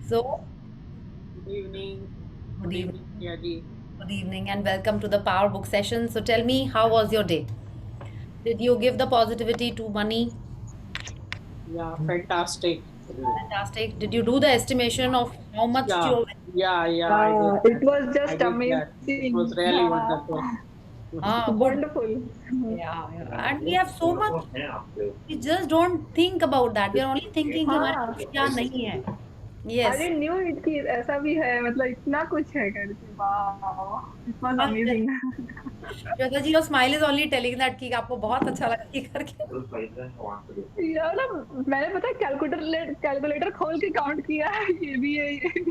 So, Good evening. good Good evening, evening, Priyaji. good evening, and welcome to the Power Book session. So, tell me, how was your day? Did you give the positivity to money? Yeah, fantastic. Fantastic. Did you do the estimation of how much Yeah, you? yeah, I did It that. was I just did that. It amazing. was really wonderful. Good. Wonderful. Yeah. And we have so much. We just don't think about that. We are only thinking कि हमारे हाँ, पास क्या नहीं है. I Yes. didn't knew it कि ऐसा भी है मतलब इतना कुछ है करके वाह it was हाँ, amazing. Shweta ji, your smile is only telling that कि आपको बहुत अच्छा लगा ये करके. यार ना मैंने पता है कैलकुलेटर खोल के काउंट किया है ये भी है ये भी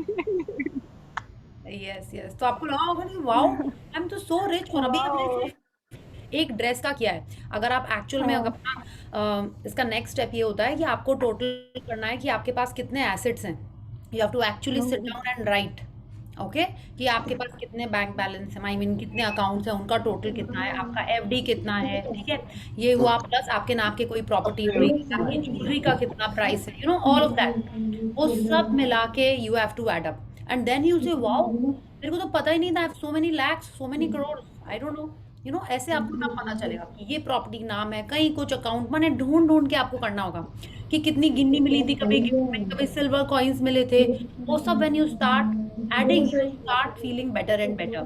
यस यस, तो आपको लगा होगा कि वाओ, आई एम तो सो रिच, और अभी हमने वाह सिर्फ एक ड्रेस का किया है. अगर आप एक्चुअल में हाँ अपना इसका नेक्स्ट स्टेप ये होता है कि आपको टोटल करना है कि आपके पास कितने एसेट्स हैं. You have to actually sit down and write. Okay, कि आपके पास कितने बैंक बैलेंस है, आई मीन कितने अकाउंट्स हैं, उनका टोटल कितना है, आपका एफडी कितना है. ठीक है, ये हुआ, प्लस आपके नाम की कोई प्रॉपर्टी हुई, आपकी ज्वेलरी का कितना प्राइस है, ऑल ऑफ दैट. वो सब मिला के you have to add up, and then you say wow, मेरे को तो पता ही नहीं था, so many lakhs, so many crore, I don't know. ऐसे आपको तब पता चलेगा कि ये प्रॉपर्टी नाम है, कहीं कुछ अकाउंट मैंने ढूंढ ढूंढ के आपको करना होगा कि कितनी गिन्नी मिली थी, कभी गिफ्ट में, कभी सिल्वर कॉइन्स मिले थे. वो सब when you start adding, you start feeling better and better.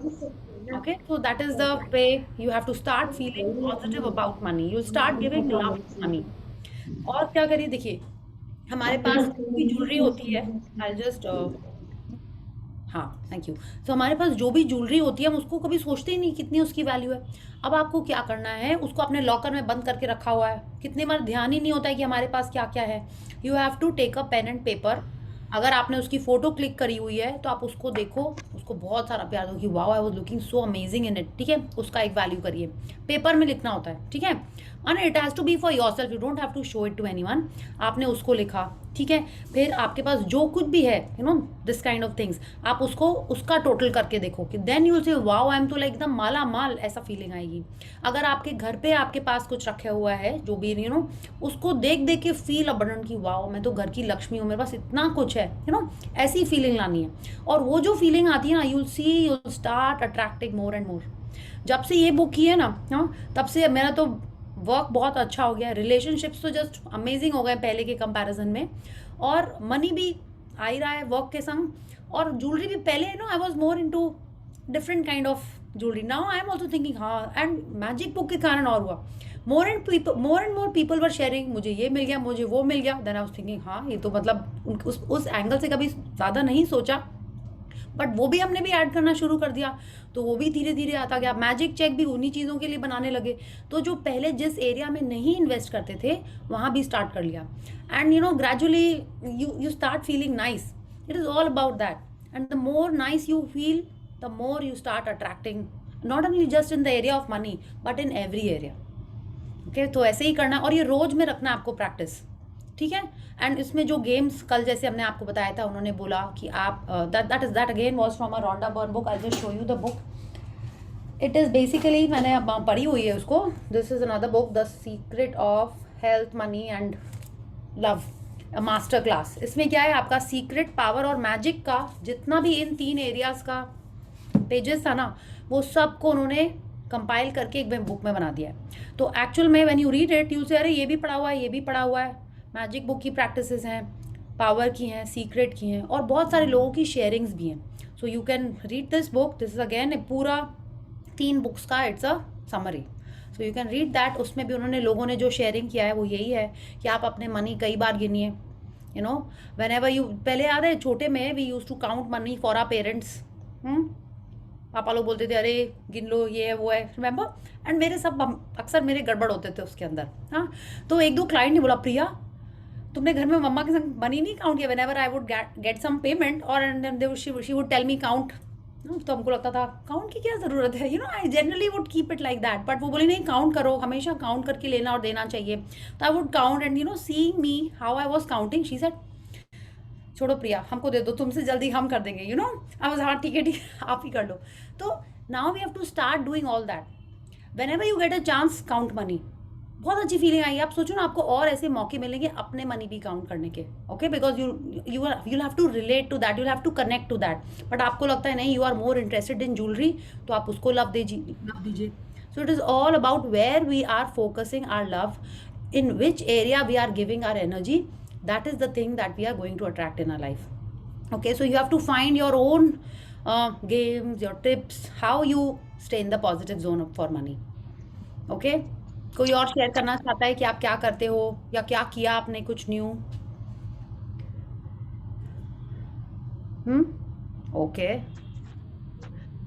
Okay, so that is the way you have to start feeling positive about money. You start giving love to money. और क्या करिए, देखिए, हमारे पास जो भी ज्वेलरी होती है, I just, हाँ, थैंक यू. तो हमारे पास जो भी ज्वेलरी होती है, हम उसको कभी सोचते ही नहीं कितनी उसकी वैल्यू है. अब आपको क्या करना है, उसको अपने लॉकर में बंद करके रखा हुआ है, कितनी बार ध्यान ही नहीं होता है कि हमारे पास क्या क्या है. You have to take a pen and paper. अगर आपने उसकी फोटो क्लिक करी हुई है तो आप उसको देखो, उसको बहुत सारा प्यार दो कि wow, I was looking so amazing in it. ठीक है, उसका एक वैल्यू करिए. पेपर में लिखना होता है, ठीक है, and it has to be for yourself, you don't have to show it to anyone. आपने उसको लिखा, ठीक है. फिर आपके पास जो कुछ भी है, दिस काइंड ऑफ थिंग्स, आप उसको उसका टोटल करके देखो कि then you will say wow, I am तो लाइक एकदम माला माल, ऐसा फीलिंग आएगी. अगर आपके घर पे आपके पास कुछ रखा हुआ है, जो भी उसको देख देख के फील अबंडेंट की वाओ, मैं तो घर की लक्ष्मी हूँ, मेरे पास इतना कुछ है, ऐसी फीलिंग लानी है. और वो जो फीलिंग आती है ना, you will C, you will start attracting more and मोर. जब से ये बुक की है ना, तब से मेरा तो वर्क बहुत अच्छा हो गया. रिलेशनशिप्स तो जस्ट अमेजिंग हो गए पहले के कंपैरिजन में, और मनी भी आ ही रहा है वर्क के संग. और ज्वेलरी भी, पहले I was more into different kind of jewellery. Now I am also thinking, हाँ, एंड मैजिक बुक के कारण और हुआ, more and more people were sharing, मुझे ये मिल गया, मुझे वो मिल गया. देन आई वाज थिंकिंग, हाँ, ये तो मतलब उस एंगल से कभी ज़्यादा नहीं सोचा, बट वो भी हमने भी ऐड करना शुरू कर दिया. तो वो भी धीरे धीरे आता गया. मैजिक चेक भी उन्हीं चीज़ों के लिए बनाने लगे. तो जो पहले जिस एरिया में नहीं इन्वेस्ट करते थे, वहाँ भी स्टार्ट कर लिया. And gradually you start feeling nice. It is all about that. And the more nice you feel, the more you start attracting, not only just in the area of money, but in every area. Okay, तो ऐसे ही करना, और ये रोज में रखना आपको practice. ठीक है. एंड इसमें जो गेम्स, कल जैसे हमने आपको बताया था, उन्होंने बोला कि आप, that again was from a Rhonda Byrne book. I just show you the book. It is basically, मैंने अब पढ़ी हुई है उसको. This is another book, the secret of health, money and love, master class. इसमें क्या है, आपका सीक्रेट, पावर और मैजिक का जितना भी इन 3 एरियाज का पेजेस था ना, वो सबको उन्होंने कंपाइल करके एक बुक में बना दिया है. तो एक्चुअल में when you read it, you से अरे ये भी पढ़ा हुआ है, ये भी पढ़ा हुआ है. मैजिक बुक की प्रैक्टिसेस हैं, पावर की हैं, सीक्रेट की हैं, और बहुत सारे लोगों की शेयरिंग्स भी हैं. So you can read this book. This is again पूरा 3 बुक्स का it's a summary. So you can read that. उसमें भी उन्होंने, लोगों ने जो शेयरिंग किया है वो यही है कि आप अपने मनी कई बार गिनिए. वेन एवर यू, पहले याद है छोटे में we use to count money for our parents. पापा लोग बोलते थे अरे गिन लो, ये है वो है, रिमेंबर. एंड मेरे सब अक्सर मेरे गड़बड़ होते थे उसके अंदर. हाँ, तो एक दो क्लाइंट ने बोला, प्रिया, तुमने घर में मम्मा के संग मनी नहीं काउंट किया. Whenever I would get some payment, और she would tell me count. तो हमको लगता था काउंट की क्या ज़रूरत है, I generally would keep it like that. But वो बोली नहीं, काउंट करो, हमेशा काउंट करके लेना और देना चाहिए. तो I would count, and seeing me how I was counting, she said, छोड़ो प्रिया, हमको दे दो, तुमसे जल्दी हम कर देंगे. आई वाज, हाँ ठीक है ठीक है, आप ही कर लो. तो now we have to start doing all that. Whenever you get a chance, count money. बहुत अच्छी फीलिंग आई। आप सोचो ना, आपको और ऐसे मौके मिलेंगे अपने मनी भी काउंट करने के, okay, because you have to relate to that, you have to connect to that. But आपको लगता है नहीं, you are more interested in jewellery, तो आप उसको लव दीजिए। So it is all about where we are focusing our love, in which area we are giving our energy. That is the thing that we are going to attract in our life. Okay, so you have to find your own games, your tips, how you stay in the positive zone for money. Okay, कोई और share करना चाहता है कि आप क्या करते हो या क्या किया आपने कुछ न्यू? ओके,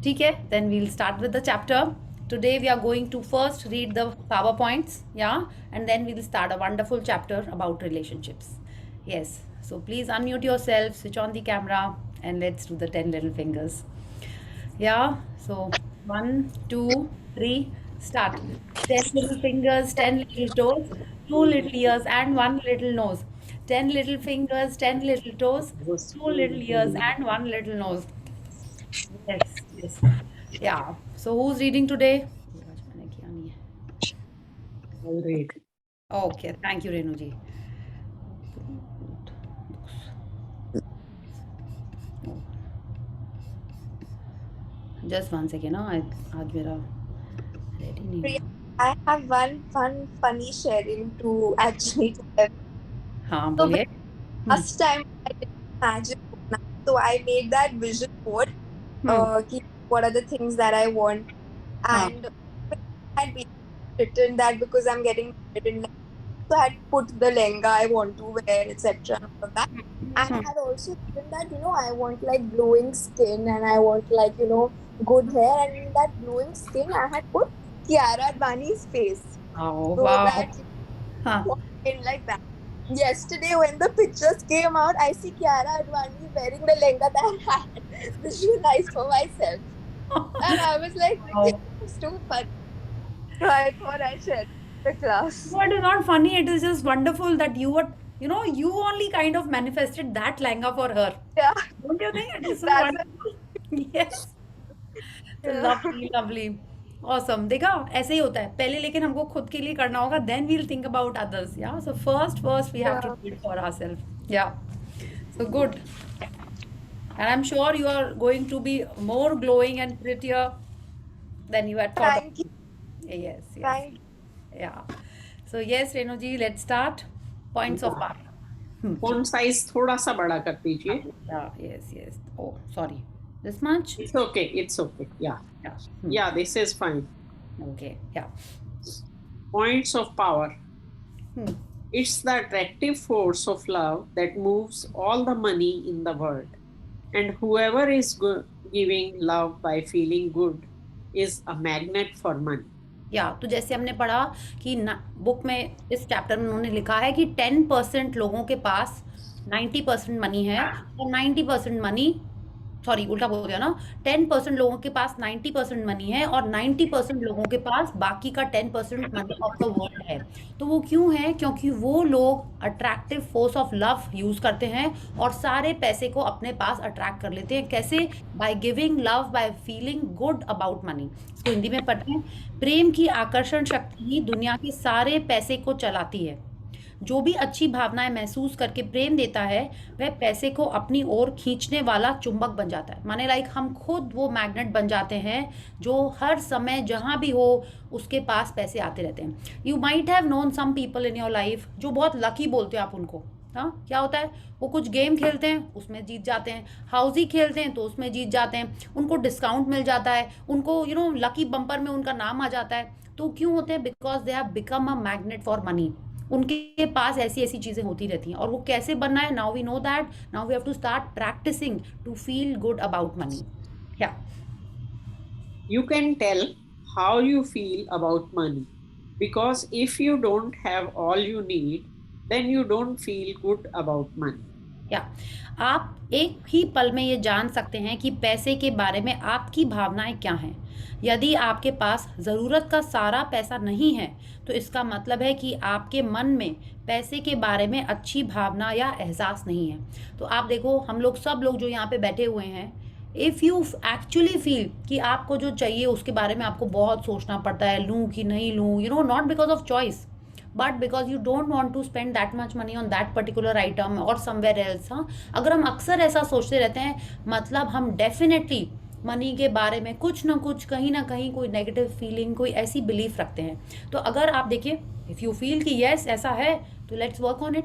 ठीक है, then we'll start with the chapter. Today we are going to first read the PowerPoints, yeah, and then we'll start a wonderful chapter about relationships. Yes, so please unmute yourself, switch on the camera, and let's do the 10 little fingers. Yeah, so 1, 2, 3, start. 10 little fingers, 10 little toes, 2 little ears, and 1 little nose. 10 little fingers, 10 little toes, 2 little ears, and 1 little nose. Yes, yes. Yeah. So who's reading today? मैंने किया नहीं है. I'll read. Okay, thank you, Renu ji. Just 1 second, ना आज मेरा ready नहीं Priya, हुआ. I have one funny sharing to actually tell. हाँ, So बोलिए. last time I did magic book, so I made that vision board. Ki what are the things that I want, and I had written that because I'm getting married, so I had put the lehenga I want to wear, etc. and all of that. And I had also written that I want like glowing skin, and I want like good hair, and in that glowing skin I had put Kiara Advani's face. Oh, So wow. that Huh. in like that. Yesterday when the pictures came out, I see Kiara Advani wearing the lehenga that I had visualized for myself, and I was like, Wow. it's too funny. So I thought I shared with the class. No, it is not funny. It is just wonderful that you were, you only kind of manifested that lehenga for her. Yeah. Don't you think it is so That's wonderful? Yes. So Yeah. lovely, lovely. Awesome. देखा, ऐसे ही होता है पहले, लेकिन हमको खुद के लिए करना होगा, then we'll think about others. Yeah. So first we have to do it for ourselves. Yeah. So good. And I'm sure you are going to be more glowing and prettier than you had thought. Thank you. Yes, yes. Thank you. Yeah. So yes, Renu ji, let's start. Points of power. Font size थोड़ा सा बड़ा कर दीजिए. Yeah, yes, yes. Oh, sorry. This much? It's okay. It's okay. Yeah. Yeah. Yeah, this is fine. Okay. Yeah. Points of power. Hmm. It's the attractive force of love that moves all the money in the world. And whoever is giving love by feeling good is a magnet for money. या तो जैसे हमने पढ़ा कि book में इस chapter में उन्होंने लिखा है कि 10% लोगों के पास 90% मनी है, और 90% मनी, सॉरी उल्टा बोल दिया ना, 10% लोगों के पास 90% मनी है, और 90% लोगों के पास बाकी का 10% मनी ऑफ द वर्ल्ड है। तो वो क्यों है? क्योंकि वो लोग attractive force of love use करते हैं और सारे पैसे को अपने पास अट्रैक्ट कर लेते हैं। कैसे? By giving love, by feeling good about money. इसको हिंदी में पढ़ते हैं, प्रेम की आकर्षण शक्ति ही दुनिया के सारे पैसे को चलाती है। जो भी अच्छी भावनाएं महसूस करके प्रेम देता है, वह पैसे को अपनी ओर खींचने वाला चुंबक बन जाता है। माने लाइक हम खुद वो मैग्नेट बन जाते हैं जो हर समय जहां भी हो उसके पास पैसे आते रहते हैं। You might have known some people in your life जो बहुत लकी बोलते हैं आप उनको। हाँ, क्या होता है? वो कुछ गेम खेलते हैं, उसमें जीत जाते हैं, हाउसी खेलते हैं तो उसमें जीत जाते हैं, उनको डिस्काउंट मिल जाता है, उनको लकी बम्पर में उनका नाम आ जाता है। तो क्यों होते हैं? Because they have become a magnet for money. उनके पास ऐसी ऐसी चीजें होती रहती हैं। और वो कैसे बनना है? Now we know that, now we have to start practising to feel good about money. या You can tell how you feel about money, because if you don't have all you need, then you don't feel good about money. या आप एक ही पल में ये जान सकते हैं कि पैसे के बारे में आपकी भावनाएं क्या हैं। यदि आपके पास ज़रूरत का सारा पैसा नहीं है, तो इसका मतलब है कि आपके मन में पैसे के बारे में अच्छी भावना या एहसास नहीं है। तो आप देखो, हम लोग सब लोग जो यहाँ पे बैठे हुए हैं, इफ़ यू एक्चुअली फील कि आपको जो चाहिए उसके बारे में आपको बहुत सोचना पड़ता है, लूँ कि नहीं लूँ, not because of choice, but because you don't want to spend that much money on that particular item और समवेयर एल्स। हाँ, अगर हम अक्सर ऐसा सोचते रहते हैं, मतलब हम डेफिनेटली मनी के बारे में कुछ ना कुछ, कहीं ना कहीं कोई नेगेटिव फीलिंग, कोई ऐसी बिलीफ रखते हैं। तो अगर आप देखिए, इफ़ यू फील कि यस ऐसा है, तो let's work on it.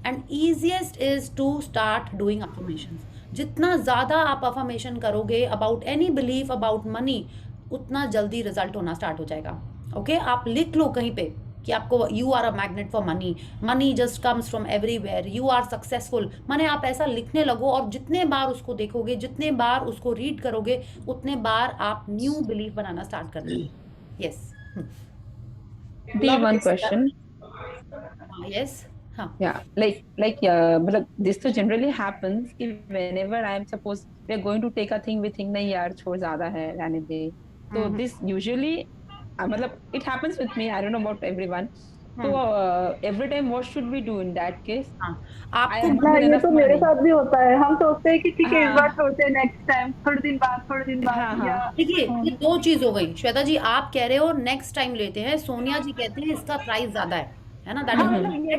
And easiest is to start doing affirmation. जितना ज़्यादा आप अफर्मेशन करोगे about any belief about money, उतना जल्दी रिजल्ट होना स्टार्ट हो जाएगा। ओके, आप लिख लो कहीं पे कि आपको you are a magnet for money, money just comes from everywhere, you are successful. माने आप ऐसा लिखने लगो, और जितने बार उसको देखोगे, जितने बार उसको रीड करोगे, उतने बार आप न्यू बिलीफ बनाना स्टार्ट कर देंगे। Yes. The Love one is question. Yes. हाँ। Yeah, मतलब this तो generally happens कि whenever I am suppose we are going to take a thing, we think नहीं यार छोड़ ज्यादा है रहने दे, तो this usually मतलब it happens with me, I don't know about everyone. तो every time what should we do in that case? हाँ, I आपको have हाँ, not ये enough तो money. मेरे मेरे साथ भी होता है, हम सोचते हैं कि ठीक है इस बार हाँ छोड़ते हैं, नेक्स्ट टाइम थोड़े दिन बाद हाँ या हाँ, देखिए ये दो चीज हो गई। श्वेता जी आप कह रहे हो नेक्स्ट टाइम लेते हैं, सोनिया जी कहते हैं इसका प्राइस ज्यादा है ना, दैट हाँ, इज मतलब ये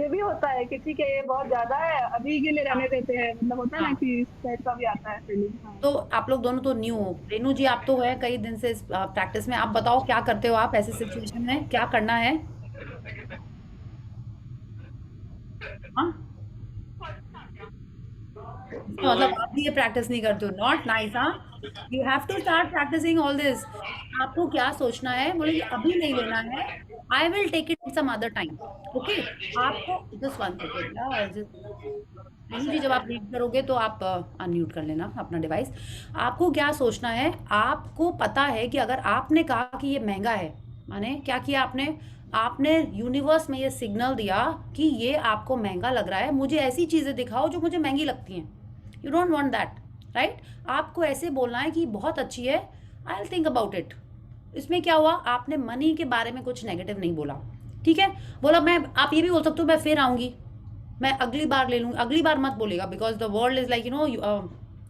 भी होता है कि ठीक है ये बहुत ज्यादा है, अभी के लिए रहने देते हैं, मतलब होता है ना हाँ। कि इस टाइप का भी आता है फीलिंग। हाँ। तो आप लोग दोनों तो न्यू हो। रेनू जी आप तो है कई दिन से प्रैक्टिस में, आप बताओ क्या करते हो आप ऐसे सिचुएशन में, क्या करना है? हाँ, इसका मतलब आप भी ये प्रैक्टिस नहीं करते हो, नॉट नाइस। हाँ, you have to start practising all this. आपको क्या सोचना है, बोले कि अभी नहीं लेना है, I will take it some other time. Okay, आपको just one second, Renu ji जब आप रीड करोगे तो आप अनम्यूट कर लेना अपना डिवाइस। आपको क्या सोचना है, आपको पता है कि अगर आपने कहा कि ये महंगा है, माने क्या किया आपने, आपने यूनिवर्स में ये सिग्नल दिया कि ये आपको महंगा लग रहा है, मुझे ऐसी चीज़ें दिखाओ जो मुझे महंगी लगती हैं। You don't want that, right? आपको ऐसे बोलना है कि बहुत अच्छी है, I will think about it. इसमें क्या हुआ, आपने मनी के बारे में कुछ नेगेटिव नहीं बोला, ठीक है? बोला मैं, आप ये भी बोल सकते हो मैं फिर आऊँगी, मैं अगली बार ले लूँगी। अगली बार मत बोलेगा, because the world is like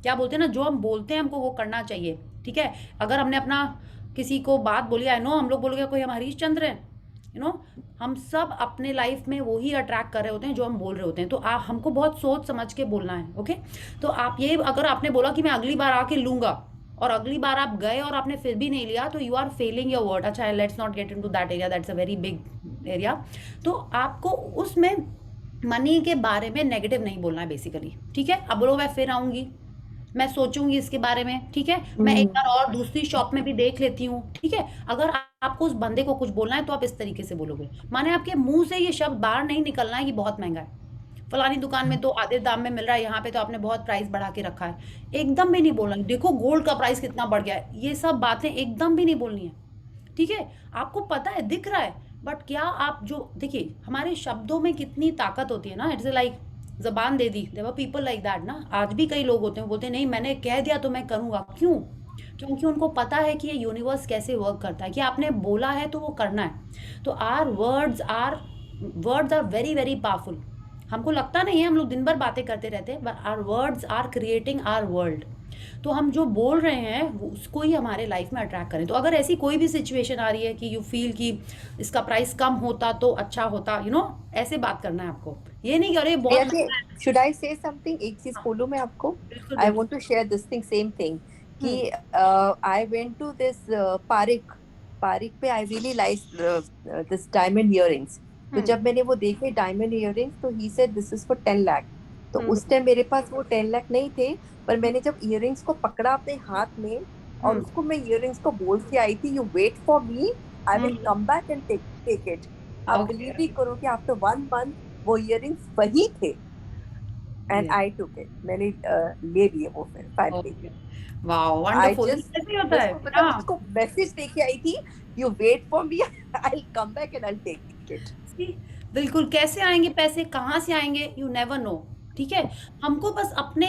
क्या बोलते हैं ना, जो हम बोलते हैं हमको वो करना चाहिए, ठीक है? अगर हमने अपना किसी को बात बोली, आई नो हम लोग बोलोगे कोई हम हरीश चंद्र हैं, हम सब अपने लाइफ में वही अट्रैक्ट कर रहे होते हैं जो हम बोल रहे होते हैं। तो आप हमको बहुत सोच समझ के बोलना है। ओके, तो आप ये, अगर आपने बोला कि मैं अगली बार आके लूँगा, और अगली बार आप गए और आपने फिर भी नहीं लिया, तो you are failing your word. अच्छा, let's not get into that area, that's a very big area. तो आपको उसमें मनी के बारे में नेगेटिव नहीं बोलना है बेसिकली, ठीक है? अब बोलो मैं फिर आऊँगी, मैं सोचूंगी इसके बारे में, ठीक है? मैं एक बार और दूसरी शॉप में भी देख लेती हूँ, ठीक है? अगर आपको उस बंदे को कुछ बोलना है तो आप इस तरीके से बोलोगे, माने आपके मुंह से ये शब्द बाहर नहीं निकलना है कि बहुत महंगा है, फलानी दुकान में तो आधे दाम में मिल रहा है, यहाँ पे तो आपने बहुत प्राइस बढ़ा के रखा है। एकदम भी नहीं बोलना है, देखो गोल्ड का प्राइस कितना बढ़ गया है, ये सब बातें एकदम भी नहीं बोलनी है, ठीक है? आपको पता है, दिख रहा है, बट क्या आप जो, देखिए हमारे शब्दों में कितनी ताकत होती है ना, इट्स लाइक जबान दे दी, there were people like that ना। आज भी कई लोग होते हैं, बोलते हैं नहीं मैंने कह दिया तो मैं करूँगा। क्यों? क्योंकि उनको पता है कि ये यूनिवर्स कैसे वर्क करता है, कि आपने बोला है तो वो करना है। तो our words are very very powerful. हमको लगता नहीं है, हम लोग दिन भर बातें करते रहते हैं, but our words are creating our world. तो हम जो बोल रहे हैं उसको ही हमारे लाइफ में अट्रैक्ट करें। तो अगर ऐसी कोई भी सिचुएशन आ रही है कि यू फील कि इसका प्राइस कम होता तो अच्छा होता, ऐसे बात करना है आपको, ये नहीं कि अरे बहुत। शुड आई से समथिंग, एक चीज बोलूं मैं आपको, I want to share this thing, same thing कि I went to this Parikh पे, I really like this diamond earrings. तो जब मैंने वो देखे डायमंड इयररिंग्स, तो he said this is for 10 lakh. तो उस टाइम मेरे पास वो 10 लाख नहीं थे, पर मैंने जब इयररिंग्स को पकड़ा अपने हाथ में और उसको मैं इयररिंग्स को बोल के आई थी, you wait for me, I will come back and take it. आप बिलीव भी करो कि आफ्टर 1 मंथ वो इयररिंग्स वही थे, एंड आई टूक इट। मैंने ले लिए वो फिर 5 के। Wow, wonderful. कैसे होता है, मतलब उसको मैसेज देके आई थी, you wait for me, I will come back and I will take it. बिल्कुल, कैसे आएंगे पैसे, कहाँ से आएंगे, यू नेवर नो, ठीक है? हमको बस अपने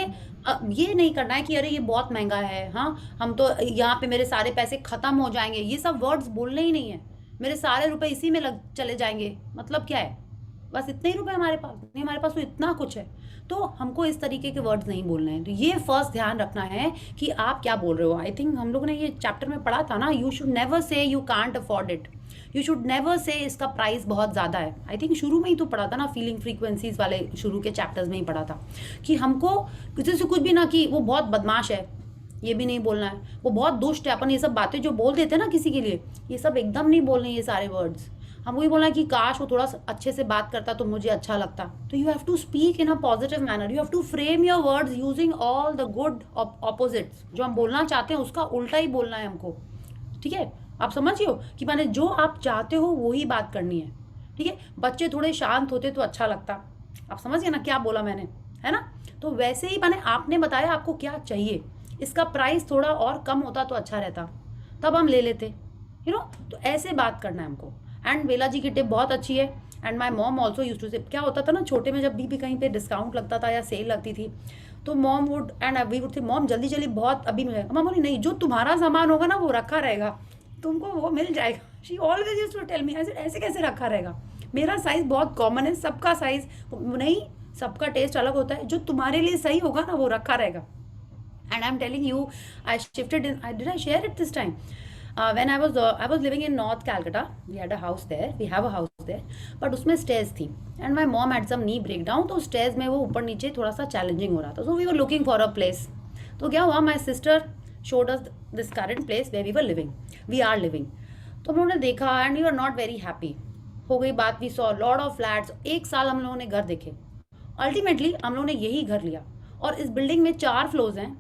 ये नहीं करना है कि अरे ये बहुत महंगा है, हाँ हम तो यहाँ पे मेरे सारे पैसे खत्म हो जाएंगे, ये सब वर्ड्स बोलने ही नहीं है। मेरे सारे रुपए इसी में चले जाएंगे, मतलब क्या है? बस इतने ही रुपए हमारे पास नहीं, हमारे पास तो इतना कुछ है। तो हमको इस तरीके के वर्ड्स नहीं बोलने हैं। तो ये फर्स्ट ध्यान रखना है कि आप क्या बोल रहे हो। आई थिंक हम लोग ने ये चैप्टर में पढ़ा था ना, you should never say you can't afford it, you should never say इसका प्राइस बहुत ज़्यादा है। आई थिंक शुरू में ही तो पढ़ा था ना, फीलिंग फ्रीक्वेंसीज वाले शुरू के चैप्टर्स में ही पढ़ा था कि हमको किसी से कुछ भी ना, कि वो बहुत बदमाश है ये भी नहीं बोलना है, वो बहुत दुष्ट है, अपन ये सब बातें जो बोल देते हैं ना किसी के लिए, ये सब एकदम नहीं बोलने ये सारे वर्ड्स। हमको ये बोलना है कि काश वो थोड़ा अच्छे से बात करता तो मुझे अच्छा लगता। तो you have to speak in a positive manner, you have to frame your words using all the good opposites. जो हम बोलना चाहते हैं उसका उल्टा ही बोलना है हमको, ठीक है? आप समझिए हो कि मैंने जो आप चाहते हो वो ही बात करनी है, ठीक है? बच्चे थोड़े शांत होते तो अच्छा लगता। आप समझिए ना क्या बोला मैंने, है ना? तो वैसे ही मैंने आपने बताया आपको क्या चाहिए, इसका प्राइस थोड़ा और कम होता तो अच्छा रहता, तब हम ले लेते, यू नो। तो ऐसे बात करना है हमको। एंड बेला जी की टिप बहुत अच्छी है। And my mom also use to say, क्या होता था ना छोटे में, जब भी कहीं पे डिस्काउंट लगता था या सेल लगती थी तो mom would and we would say, mom जल्दी जल्दी बहुत अभी मिलेगा। मॉम बोली नहीं, जो तुम्हारा सामान होगा ना वो रखा रहेगा, तुमको वो मिल जाएगा। She always use to tell me, ऐसे कैसे रखा रहेगा, मेरा साइज बहुत कॉमन है, सबका साइज नहीं, सबका टेस्ट अलग होता है, जो तुम्हारे लिए सही होगा ना वो रखा रहेगा। And I'm telling you, I shifted in. Did I share it this time? When I was living in North Calcutta. We had a house there. We have a house there. But उसमें stairs थी. And my mom had some knee breakdown. तो stairs में वो ऊपर नीचे थोड़ा सा challenging हो रहा था. So we were looking for a place. तो क्या हुआ? My sister showed us this current place where we were living. We are living. तो हम लोगों ने देखा and we were not very happy. हो गई बात, we saw a lot of flats. 1 साल हम लोगों ने घर देखे. Ultimately हम लोगों ने यही घर लिया. और इस बिल्डिंग में 4 फ्लोर्स हैं।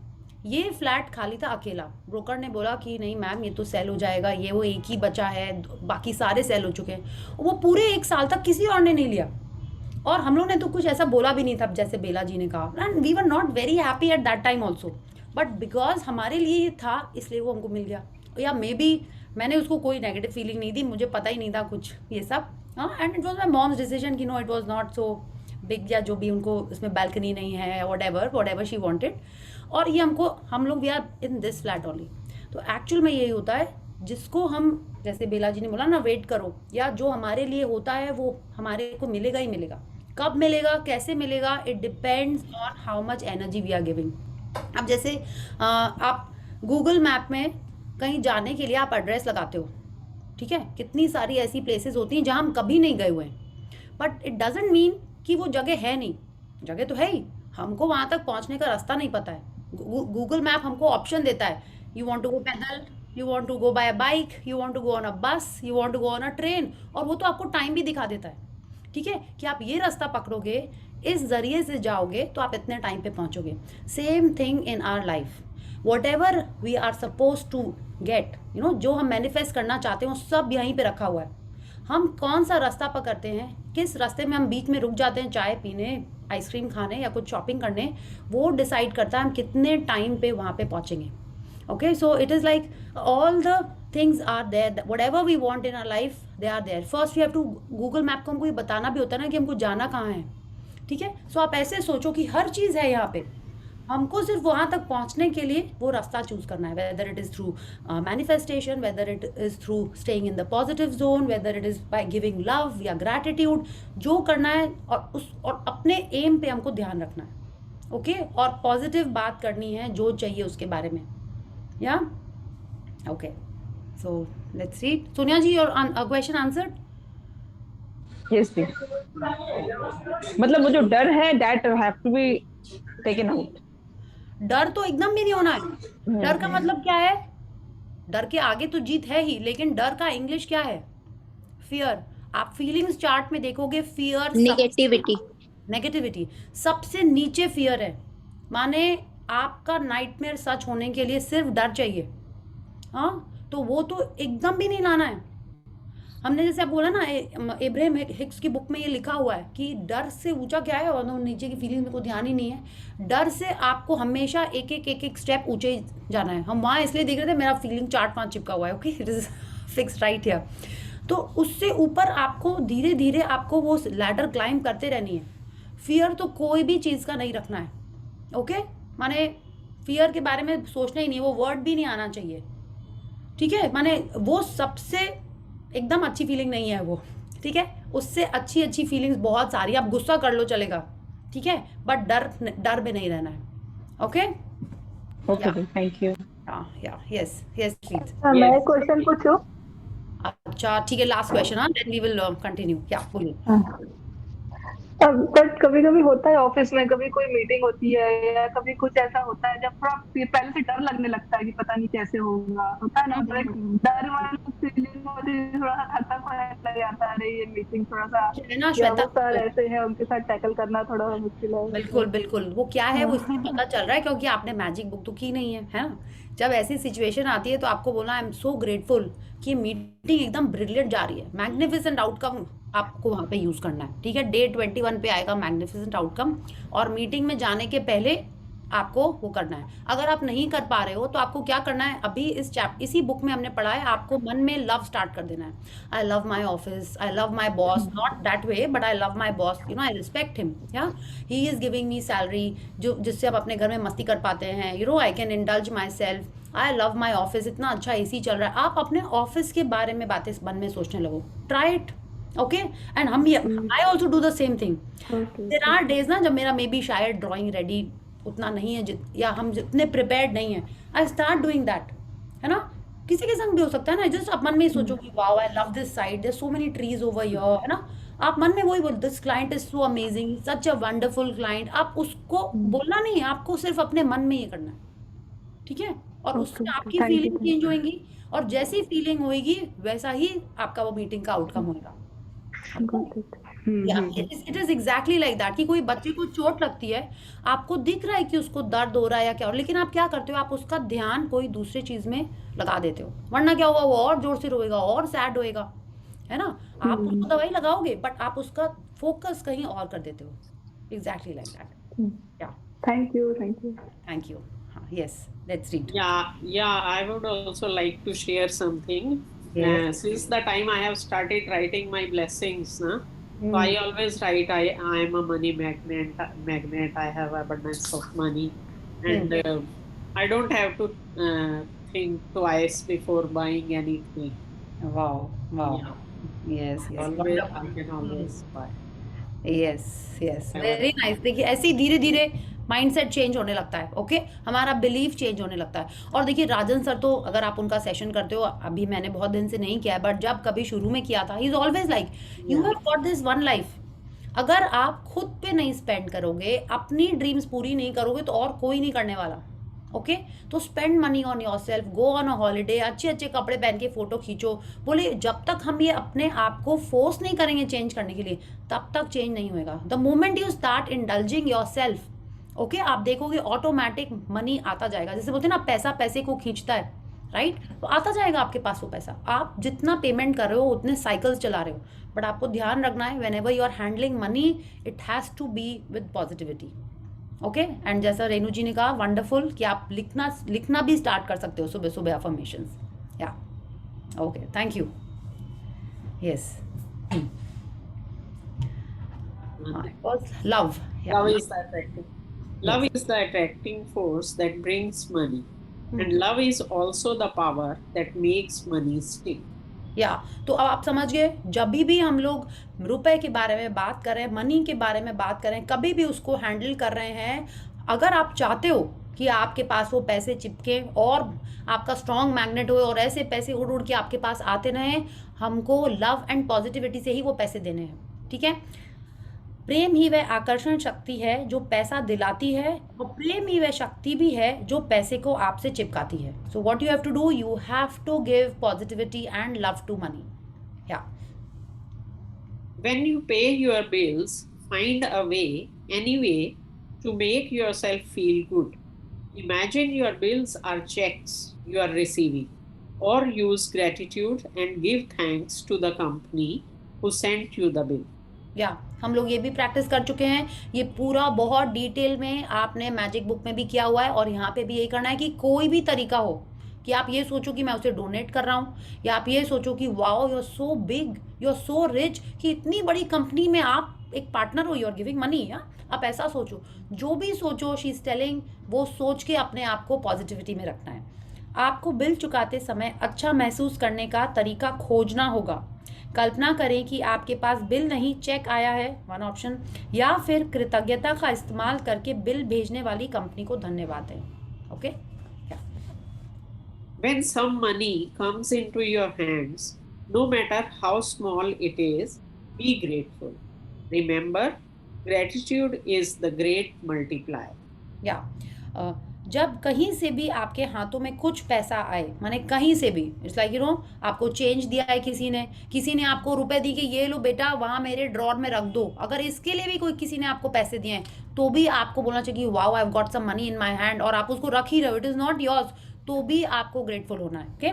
ये फ्लैट खाली था अकेला। ब्रोकर ने बोला कि नहीं मैम ये तो सेल हो जाएगा, ये वो एक ही बचा है, बाकी सारे सेल हो चुके हैं। वो पूरे 1 साल तक किसी और ने नहीं लिया, और हम लोग ने तो कुछ ऐसा बोला भी नहीं था जैसे बेला जी ने कहा। And we were not very happy at that time also, but because हमारे लिए ये था इसलिए वो हमको मिल गया। या मे बी मैंने उसको कोई नेगेटिव फीलिंग नहीं दी, मुझे पता ही नहीं था कुछ ये सब। हाँ, and it was my mom's decision कि no it was not so big, या जो भी उनको इसमें बैल्कनी नहीं है, वट एवर शी वॉन्टेड। और ये हम लोग we are in this flat only. तो एक्चुअल में यही होता है, जिसको हम जैसे बेला जी ने बोला ना वेट करो, या जो हमारे लिए होता है वो हमारे को मिलेगा ही मिलेगा। कब मिलेगा, कैसे मिलेगा, it depends on how much energy we are giving. अब जैसे आप गूगल मैप में कहीं जाने के लिए आप एड्रेस लगाते हो, ठीक है? कितनी सारी ऐसी प्लेसेस होती हैं जहाँ हम कभी नहीं गए हुए हैं, बट इट डजेंट मीन कि वो जगह है नहीं, जगह तो है ही, हमको वहाँ तक पहुँचने का रास्ता नहीं पता है। गूगल मैप हमको ऑप्शन देता है, यू वांट टू गो पैदल, you want to go by a bike, you want to go on a bus, you want to go on a train, और वो तो आपको टाइम भी दिखा देता है, ठीक है? कि आप ये रास्ता पकड़ोगे, इस जरिए से जाओगे तो आप इतने टाइम पे पहुँचोगे। Same thing in our life, whatever we are suppose to get, you know, जो हम मैनिफेस्ट करना चाहते हैं वो सब यहीं पे रखा हुआ है। हम कौन सा रास्ता पकड़ते हैं, किस रास्ते में हम बीच में रुक जाते हैं चाय पीने, आइसक्रीम खाने या कुछ शॉपिंग करने, वो डिसाइड करता है हम कितने टाइम पे वहाँ पे पहुँचेंगे। Okay, so it is like all the things are there, whatever we want in our life they are there. First we have to, Google map को हमको ये बताना भी होता है ना कि हमको जाना कहाँ है, ठीक है? सो आप ऐसे सोचो कि हर चीज़ है यहाँ पे, हमको सिर्फ वहाँ तक पहुँचने के लिए वो रास्ता चूज करना है, whether it is through manifestation, whether it is through staying in the positive zone, whether it is by giving love या ग्रैटिट्यूड, जो करना है। और अपने एम पे हमको ध्यान रखना है, ओके? और पॉजिटिव बात करनी है जो चाहिए उसके बारे में, yeah okay? So let's see, Sonia ji, your question answered? Yes जी, मतलब वो जो डर है that have to be taken out. डर तो एकदम भी नहीं होना है। डर का मतलब क्या है? डर के आगे तो जीत है ही, लेकिन डर का इंग्लिश क्या है? फियर। आप फीलिंग्स चार्ट में देखोगे, फियर, नेगेटिविटी सबसे नीचे फियर है। माने आपका नाइटमेयर सच होने के लिए सिर्फ डर चाहिए, हाँ? तो वो तो एकदम भी नहीं लाना है। हमने जैसे आप बोला ना, इब्राहिम हिक्स की बुक में ये लिखा हुआ है कि डर से ऊंचा क्या है, और नीचे की फीलिंग में कोई ध्यान ही नहीं है। डर से आपको हमेशा एक स्टेप ऊंचे जाना है। हम वहाँ इसलिए देख रहे थे, मेरा फीलिंग चार्ट वहाँ चिपका हुआ है, okay, it is fix right here. तो उससे ऊपर आपको धीरे धीरे आपको वो लैडर क्लाइंब करते रहनी है। फियर तो कोई भी चीज़ का नहीं रखना है, ओके? माने फियर के बारे में सोचना ही नहीं, वो वर्ड भी नहीं आना चाहिए, ठीक है? माने वो सबसे एकदम अच्छी फीलिंग नहीं है वो, ठीक है? उससे अच्छी अच्छी फीलिंग्स बहुत सारी, आप गुस्सा कर लो चलेगा, ठीक है? बट डर में नहीं रहना है, okay? Okay, thank you. Yeah yes please. मैं क्वेश्चन पूछूं? अच्छा ठीक है, लास्ट क्वेश्चन, हाँ, देन वी विल कंटिन्यू। क्या बोलिए। बट कभी कभी होता है ऑफिस में, कभी कोई मीटिंग होती है या कभी कुछ ऐसा होता है जब थोड़ा पहले से डर लगने लगता है कि पता नहीं कैसे होगा, होता है ना, मतलब एक डर वाली फीलिंग होती है, थोड़ा सा खतरा होने लग जाता है, अरे ये मीटिंग थोड़ा सा, है ना या श्वेता, वो सर ऐसे हैं उनके साथ टैकल करना थोड़ा मुश्किल है। बिल्कुल बिल्कुल, वो क्या है वो इसलिए पता चल रहा है क्योंकि आपने मैजिक बुक तो की नहीं है ना। जब ऐसी सिचुएशन आती है तो आपको बोलना आई एम सो ग्रेटफुल कि मीटिंग एकदम ब्रिलियंट जा रही है, मैग्निफिसेंट आउटकम आपको वहाँ पे यूज करना है। ठीक है, डे 21 पे आएगा मैग्निफिसेंट आउटकम, और मीटिंग में जाने के पहले आपको वो करना है। अगर आप नहीं कर पा रहे हो तो आपको क्या करना है, अभी इसी बुक में हमने पढ़ा है, आपको मन में लव स्टार्ट कर देना है। I love my office, I love my boss, not that way but I love my boss, you know, I respect him, yeah he is giving me salary जो जिससे आप अपने घर में मस्ती कर पाते हैं, you know, I can indulge my self, I love my office, इतना अच्छा एसी चल रहा है। आप अपने ऑफिस के बारे में बातें मन में सोचने लगो, ट्राई इट, ओके। एंड हम भी, I also do the same thing. There are days ना जब मेरा मे बी शायद ड्राइंग रेडी उतना नहीं है या हम जितने प्रिपेयर्ड नहीं है, आई स्टार्ट डूइंग दैट, है ना। किसी के संग भी हो सकता है ना, जस्ट आप मन में ही सोचो कि wow I love this side, there so many trees over here, है ना। आप मन में वही बोल, this client is so amazing, such a wonderful client. आप उसको बोलना नहीं है, आपको सिर्फ अपने मन में ये करना है, ठीक है। और उससे आपकी फीलिंग चेंज होएगी, और जैसी फीलिंग होएगी वैसा ही आपका वो मीटिंग का आउटकम होएगा। It is exactly like that कि कोई बच्चे को चोट लगती है, आपको दिख रहा है कि उसको दर्द हो रहा है या क्या, लेकिन आप क्या करते हो, आप उसका ध्यान कोई दूसरी चीज में लगा देते हो, वरना क्या होगा, वो और जोर से रोएगा और सैड होएगा, है ना। आप उसको दवाई लगाओगे बट आप उसका फोकस कहीं और कर देते हो, एग्जैक्टली लाइक दैट। या थैंक यू थैंक यू। हाँ, yes, let's read. Yeah, I would also like to share something. Yes. Since the time I have started writing my blessings, so I always write I am a money magnet. I have abundance of money, and I don't have to think twice before buying anything. Wow, wow. Yeah, Yes, yes. always I can always buy. Yes yes, very nice. देखिए ऐसे ही धीरे धीरे mindset change होने लगता है, okay, हमारा belief change होने लगता है। और देखिए राजन सर तो, अगर आप उनका सेशन करते हो, अभी मैंने बहुत दिन से नहीं किया है बट जब कभी शुरू में किया था, he is always like you have got this one life. अगर आप खुद पे नहीं स्पेंड करोगे, अपनी ड्रीम्स पूरी नहीं करोगे, तो और कोई नहीं करने वाला, ओके। तो spend money on your self, go on a holiday, अच्छे अच्छे कपड़े पहन के फोटो खींचो। बोले जब तक हम ये अपने आप को फोर्स नहीं करेंगे चेंज करने के लिए, तब तक चेंज नहीं होएगा। The moment you start indulging your self, okay, आप देखोगे ऑटोमेटिक मनी आता जाएगा। जैसे बोलते हैं ना, पैसा पैसे को खींचता है, राइट, तो आता जाएगा आपके पास वो पैसा। आप जितना पेमेंट कर रहे हो उतने साइकिल्स चला रहे हो, बट आपको ध्यान रखना है whenever you are handling money, it has to be with positivity, okay. And जैसा रेनू जी ने कहा, वंडरफुल, कि आप लिखना भी स्टार्ट कर सकते हो सुबह सुबह अफर्मेशंस, या okay, thank you. Yes, love Love is the attracting force that brings money, and love is also the power that makes money stick. या तो अब आप समझ गए, जब भी हम लोग रुपए के बारे में बात करें, मनी के बारे में बात करें, कभी भी उसको हैंडल कर रहे हैं, अगर आप चाहते हो कि आपके पास वो पैसे चिपके और आपका स्ट्रॉन्ग मैग्नेट हो और ऐसे पैसे उड़ उड़ के आपके पास आते रहें, हमको लव एंड पॉजिटिविटी से ही वो पैसे देने हैं, ठीक है। प्रेम ही वह आकर्षण शक्ति है जो पैसा दिलाती है, और प्रेम ही वह शक्ति भी है जो पैसे को आपसे चिपकाती है। So what you have to do, you have to give positivity and love to money. Yeah When you pay your bills, find a way, any way, to make yourself feel good. Imagine your bills are checks you are receiving, or use gratitude and give thanks to the company who sent you the bill. या हम लोग ये भी practice कर चुके हैं, ये पूरा बहुत डिटेल में आपने मैजिक बुक में भी किया हुआ है, और यहाँ पे भी यही करना है कि कोई भी तरीका हो कि आप ये सोचो कि मैं उसे डोनेट कर रहा हूँ, या आप ये सोचो कि wow you are so big, you are so rich, कि इतनी बड़ी कंपनी में आप एक पार्टनर हो, यू आर गिविंग मनी, या आप ऐसा सोचो, जो भी सोचो, शी इज टेलिंग, वो सोच के अपने आप को पॉजिटिविटी में रखना है। आपको बिल चुकाते समय अच्छा महसूस करने का तरीका खोजना होगा। कल्पना करें कि आपके पास बिल नहीं, चेक आया है, वन ऑप्शन, या फिर कृतज्ञता का इस्तेमाल करके बिल भेजने वाली कंपनी को धन्यवाद दें, okay. When some money comes into your hands, No matter how small it is, be grateful. Remember, gratitude is the great multiplier. या जब कहीं से भी आपके हाथों में कुछ पैसा आए, माने कहीं से भी, इट्स लाइक आपको चेंज दिया है किसी ने आपको रुपए दी कि ये लो बेटा वहाँ मेरे ड्रॉर में रख दो, अगर इसके लिए भी कोई किसी ने आपको पैसे दिए हैं तो भी आपको बोलना चाहिए wow I have got some money in my hand, और आप उसको रख ही रहे हो, इट इज़ नॉट योर्स, तो भी आपको ग्रेटफुल होना है। ओके,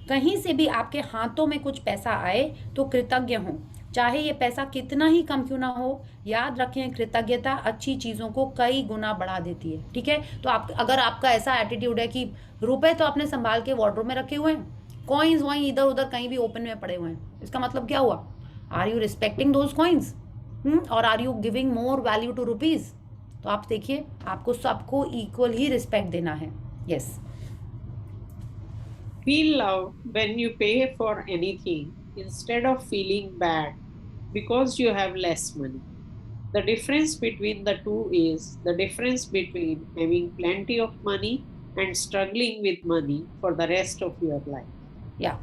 कहीं से भी आपके हाथों में कुछ पैसा आए तो कृतज्ञ हों, चाहे ये पैसा कितना ही कम क्यों ना हो। याद रखें, कृतज्ञता अच्छी चीज़ों को कई गुना बढ़ा देती है। ठीक है, तो आप अगर आपका ऐसा एटीट्यूड है कि रुपए तो आपने संभाल के वार्डरोब में रखे हुए हैं, कॉइन्स वहीं इधर उधर कहीं भी ओपन में पड़े हुए हैं, इसका मतलब क्या हुआ? Are you respecting those coins और are you giving more value to rupees? तो आप देखिए, आपको सबको इक्वल ही रिस्पेक्ट देना है। Yes, Feel love when you pay for anything instead of feeling bad because you have less money. The difference between the two is the difference between having plenty of money and struggling with money for the rest of your life. या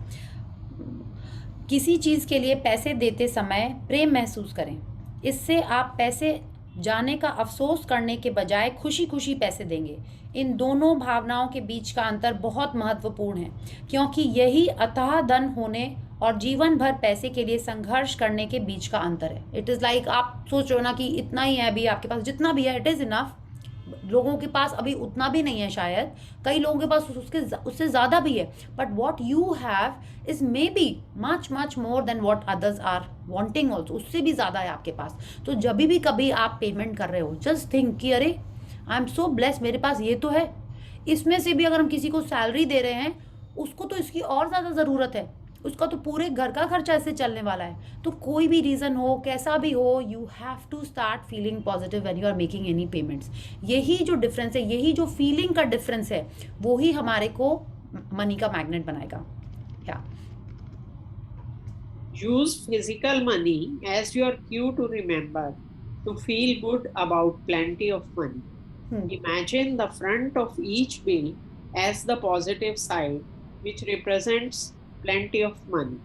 किसी चीज़ के लिए पैसे देते समय प्रेम महसूस करें, इससे आप पैसे जाने का अफसोस करने के बजाय खुशी खुशी पैसे देंगे। इन दोनों भावनाओं के बीच का अंतर बहुत महत्वपूर्ण है, क्योंकि यही अथाह धन होने और जीवन भर पैसे के लिए संघर्ष करने के बीच का अंतर है। इट इज़ लाइक आप सोच रहे हो ना कि इतना ही है अभी आपके पास, जितना भी है इट इज़ इनफ। लोगों के पास अभी उतना भी नहीं है, शायद कई लोगों के पास उससे ज़्यादा भी है, but what you have is maybe much much more than what others are wanting also, उससे भी ज़्यादा है आपके पास। तो जब भी कभी आप पेमेंट कर रहे हो, जस्ट थिंक कि अरे आई एम सो ब्लेस्ड, मेरे पास ये तो है। इसमें से भी अगर हम किसी को सैलरी दे रहे हैं, उसको तो इसकी और ज़्यादा ज़रूरत है, उसका तो पूरे घर का खर्चा ऐसे चलने वाला है। तो कोई भी रीज़न हो, कैसा भी हो, you have to start feeling positive when you are making any payments. यही जो डिफरेंस है, यही जो फीलिंग का डिफरेंस है, वो ही हमारे को मनी का मैग्नेट बनाएगा। क्या Use physical money as your cue to remember to feel good about plenty of money. Imagine the front of each bill as the positive side, which represents plenty of money.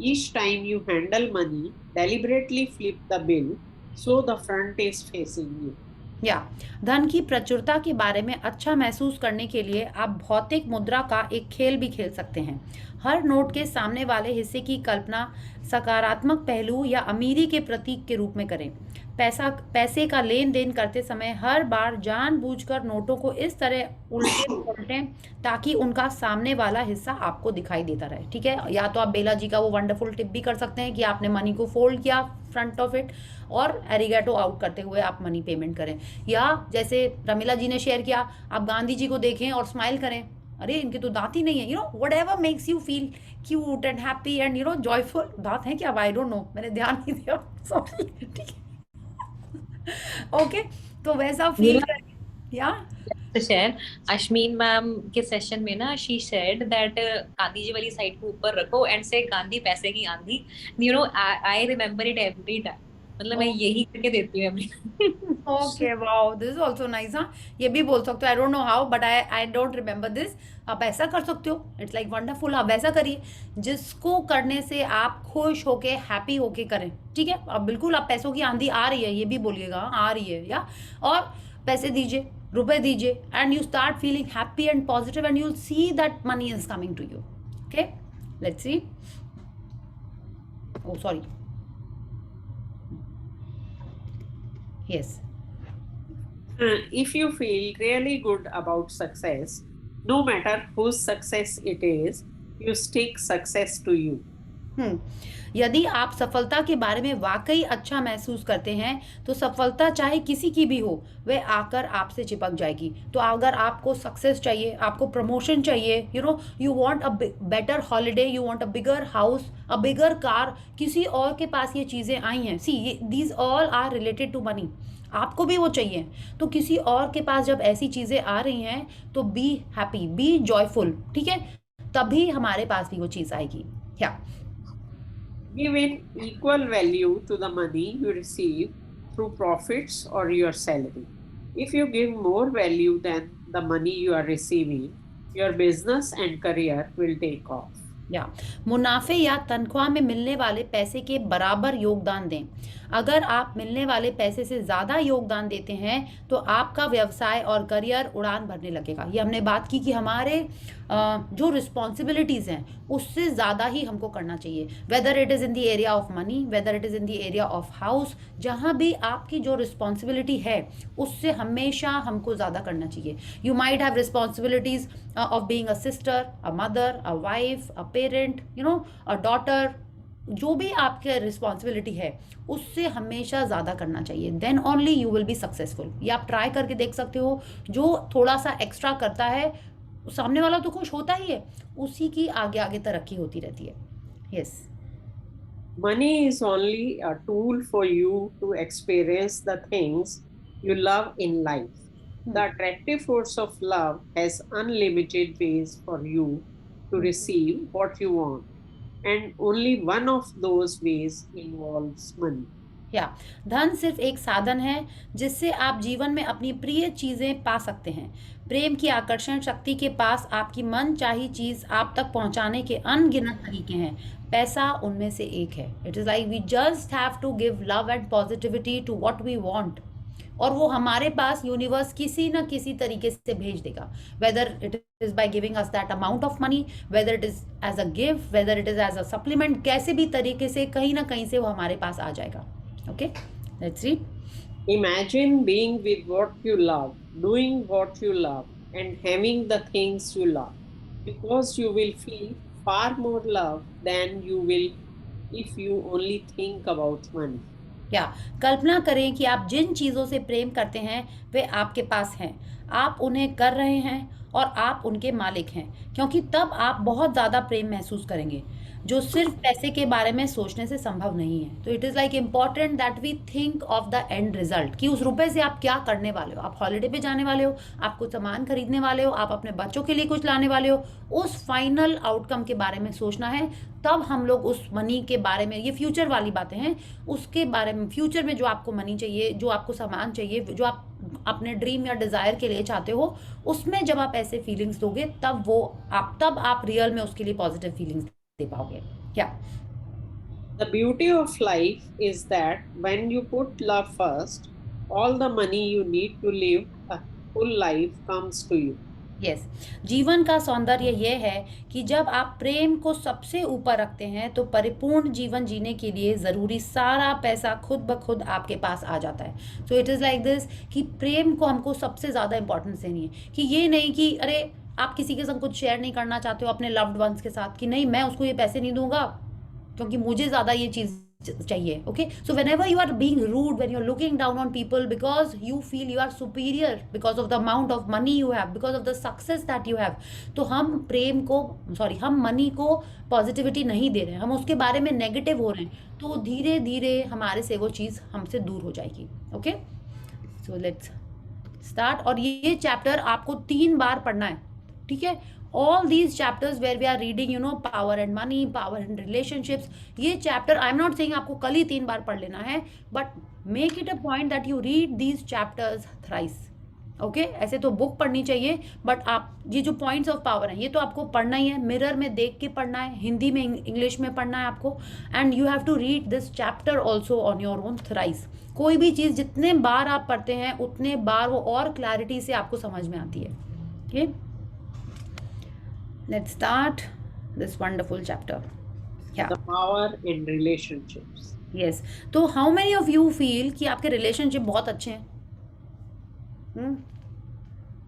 Each time you handle money, deliberately flip the bill so the front is facing you. या धन की प्रचुरता के बारे में अच्छा महसूस करने के लिए आप भौतिक मुद्रा का एक खेल भी खेल सकते हैं। हर नोट के सामने वाले हिस्से की कल्पना सकारात्मक पहलू या अमीरी के प्रतीक के रूप में करें। पैसे का लेन देन करते समय हर बार जानबूझकर नोटों को इस तरह उल्टें ताकि उनका सामने वाला हिस्सा आपको दिखाई देता रहे। ठीक है, या तो आप बेला जी का वो वंडरफुल टिप भी कर सकते हैं कि आपने मनी को फोल्ड किया फ्रंट ऑफ इट और एरिगेटो आउट करते हुए आप मनी पेमेंट करें, या जैसे रमीला जी ने शेयर किया, आप गांधी जी को देखें और स्माइल करें, अरे इनके तो दांत ही नहीं है, whatever makes you feel cute and happy and joyful. दांत हैं क्या? आई डोंट नो, मैंने ध्यान नहीं दिया, सॉरी। ठीक है, ओके, तो वैसा फील या to share, Ashmeen मैम के सेशन में ना she said that Gandhi ji वाली साइड को ऊपर रखो and say गांधी पैसे की आंधी। I remember it every time, मतलब मैं यही करके देती हूँ every okay, wow, this is also nice. हाँ, ये भी बोल सकते हो, आई don't know how but I don't remember this. आप ऐसा कर सकते हो, इट्स लाइक वंडरफुल। आप वैसा करिए जिसको करने से आप खुश होके हैप्पी होके करें। ठीक है, अब बिल्कुल आप पैसों की आंधी आ रही है ये भी बोलिएगा, आ रही है, या और पैसे दीजिए, रुपए दीजिए, and you start feeling happy and positive and you will see that money is coming to you. Okay, let's see. Oh sorry, yes. If you feel really good about success, no matter whose success it is, you stick success to you. यदि आप सफलता के बारे में वाकई अच्छा महसूस करते हैं तो सफलता चाहे किसी की भी हो, वह आकर आपसे चिपक जाएगी। तो अगर आपको सक्सेस चाहिए, आपको प्रमोशन चाहिए, you want a better holiday, you want a bigger house, a bigger car, किसी और के पास ये चीज़ें आई हैं, see these all are related to money, आपको भी वो चाहिए, तो किसी और के पास जब ऐसी चीज़ें आ रही हैं तो बी हैप्पी, बी जॉयफुल। ठीक है, तभी हमारे पास भी वो चीज़ आएगी। क्या Give in equal value to the money you receive through profits or your salary. If you give more value than the money you are receiving, your business and career will take off. या मुनाफे या तनख्वाह में मिलने वाले पैसे के बराबर योगदान दें। अगर आप मिलने वाले पैसे से ज़्यादा योगदान देते हैं तो आपका व्यवसाय और करियर उड़ान भरने लगेगा। ये हमने बात की कि हमारे जो रिस्पॉन्सिबिलिटीज़ हैं उससे ज़्यादा ही हमको करना चाहिए, whether it is in the area of money, whether it is in the area of house, जहाँ भी आपकी जो रिस्पॉन्सिबिलिटी है उससे हमेशा हमको ज़्यादा करना चाहिए। You might have responsibilities of being a sister, a mother, a wife, a parent, a daughter, जो भी आपके रिस्पॉन्सिबिलिटी है उससे हमेशा ज़्यादा करना चाहिए, then only you will be successful. ये आप ट्राई करके देख सकते हो। जो थोड़ा सा एक्स्ट्रा करता है सामने वाला तो खुश होता ही है, उसी की आगे आगे तरक्की होती रहती है। Yes, Money is only a tool for you to experience the things you love in life. The attractive force of love has unlimited ways for you to receive what you want, and only one of those ways involves money. या धन सिर्फ एक साधन है जिससे आप जीवन में अपनी प्रिय चीज़ें पा सकते हैं। प्रेम की आकर्षण शक्ति के पास आपकी मन चाही चीज़ आप तक पहुंचाने के अनगिनत तरीके हैं, पैसा उनमें से एक है। It is like we just have to give love and positivity to what we want, और वो हमारे पास यूनिवर्स किसी ना किसी तरीके से भेज देगा, whether it is by giving us that amount of money, whether it is as a gift, whether it is as a supplement, कैसे भी तरीके से कहीं ना कहीं से वो हमारे पास आ जाएगा। Okay, let's read. Imagine being with what you love, doing what you love, and having the things you love, because you will feel far more love than you will if you only think about money. या कल्पना करें कि आप जिन चीज़ों से प्रेम करते हैं वे आपके पास हैं, आप उन्हें कर रहे हैं और आप उनके मालिक हैं, क्योंकि तब आप बहुत ज़्यादा प्रेम महसूस करेंगे, जो सिर्फ पैसे के बारे में सोचने से संभव नहीं है। तो it is like important that we think of the end result, कि उस रुपए से आप क्या करने वाले हो। आप हॉलीडे पे जाने वाले हो, आप कुछ सामान खरीदने वाले हो, आप अपने बच्चों के लिए कुछ लाने वाले हो, उस फाइनल आउटकम के बारे में सोचना है। तब हम लोग उस मनी के बारे में, ये फ्यूचर वाली बातें हैं, उसके बारे में, फ्यूचर में जो आपको मनी चाहिए, जो आपको सामान चाहिए, जो आप अपने ड्रीम या डिज़ायर के लिए चाहते हो, उसमें जब आप ऐसे फीलिंग्स दोगे तब आप रियल में उसके लिए पॉजिटिव फीलिंग्स दे पाओगे। क्या? The beauty of life is that when you put love first, all the money you need to live a full life comes to you. Yes, जीवन का सौंदर्य ये है कि जब आप प्रेम को सबसे ऊपर रखते हैं तो परिपूर्ण जीवन जीने के लिए ज़रूरी सारा पैसा खुद ब खुद आपके पास आ जाता है। सो इट इज़ लाइक दिस कि प्रेम को हमको सबसे ज़्यादा इंपॉर्टेंस देनी है, कि ये नहीं कि अरे आप किसी के संग कुछ शेयर नहीं करना चाहते हो अपने लव्ड वंस के साथ, कि नहीं मैं उसको ये पैसे नहीं दूंगा क्योंकि मुझे ज़्यादा ये चीज़ चाहिए। Okay, so whenever you are being rude, when you are looking down on people because you feel you are superior because of the amount of money you have, because of the success that you have, तो हम money को positivity नहीं दे रहे हैं, हम उसके बारे में नेगेटिव हो रहे हैं, तो धीरे धीरे हमारे से वो चीज़ हमसे दूर हो जाएगी। Okay, so let's start. और ये चैप्टर आपको 3 बार पढ़ना है, ठीक है। All these chapters where we are reading, power and money, power and relationships, ये chapter I am not saying आपको कल ही 3 बार पढ़ लेना है, but make it a point that you read these chapters thrice. Okay, ऐसे तो बुक पढ़नी चाहिए, बट आप ये जो पॉइंट्स ऑफ पावर हैं ये तो आपको पढ़ना ही है, मिरर में देख के पढ़ना है, हिंदी में इंग्लिश में पढ़ना है आपको, and you have to read this chapter also on your own thrice. कोई भी चीज़ जितने बार आप पढ़ते हैं उतने बार वो और क्लैरिटी से आपको समझ में आती है। Okay, let's start this wonderful chapter. Yeah. The power in relationships. Yes. तो how many of you feel कि आपके रिलेशनशिप बहुत अच्छे हैं?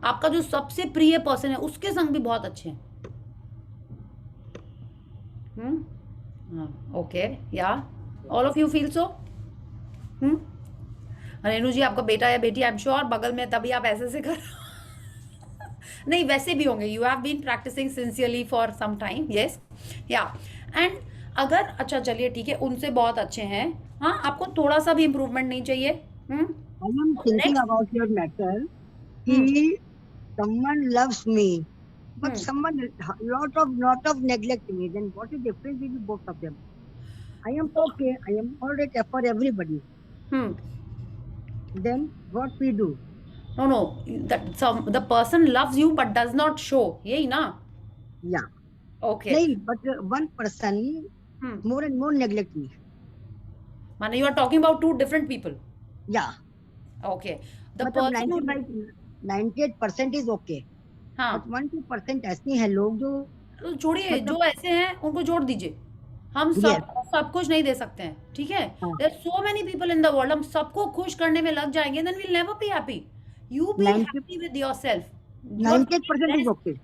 आपका जो सबसे प्रिय पर्सन है उसके संग भी बहुत अच्छे हैं? Okay, yeah all of you feel so? Renu ji, आपका बेटा या बेटी आई एम श्योर बगल में, तभी आप ऐसे से कर नहीं, वैसे भी होंगे, you have been practising sincerely for some time. Yes, yeah and अगर अच्छा चलिए ठीक है, उनसे बहुत अच्छे हैं, हाँ, आपको थोड़ा सा भी इम्प्रूवमेंट नहीं चाहिए? I am thinking about your matter. Someone loves me, but someone lot of neglect me. Then what is the difference between both of them? I am okay. I am alright for everybody. Then what we do? No, that the person loves you but does not show, यही ना? Yeah. Okay. नहीं, but one person more and more neglect me. माने you are talking about two different people. Yeah. Okay. The मतलब person who 98% is okay. हाँ But 1-2% ऐसे हैं लोग जो तो छोड़िए, मतलब जो ऐसे हैं उनको जोड़ दीजिए। हम yes, सबको सब कुछ नहीं दे सकते हैं, ठीक है? हाँ, There are so many people in the world, हम सबको खुश करने में लग जाएंगे, then we'll never be happy. You be 90 happy with yourself. You are very 98% is blessed. okay.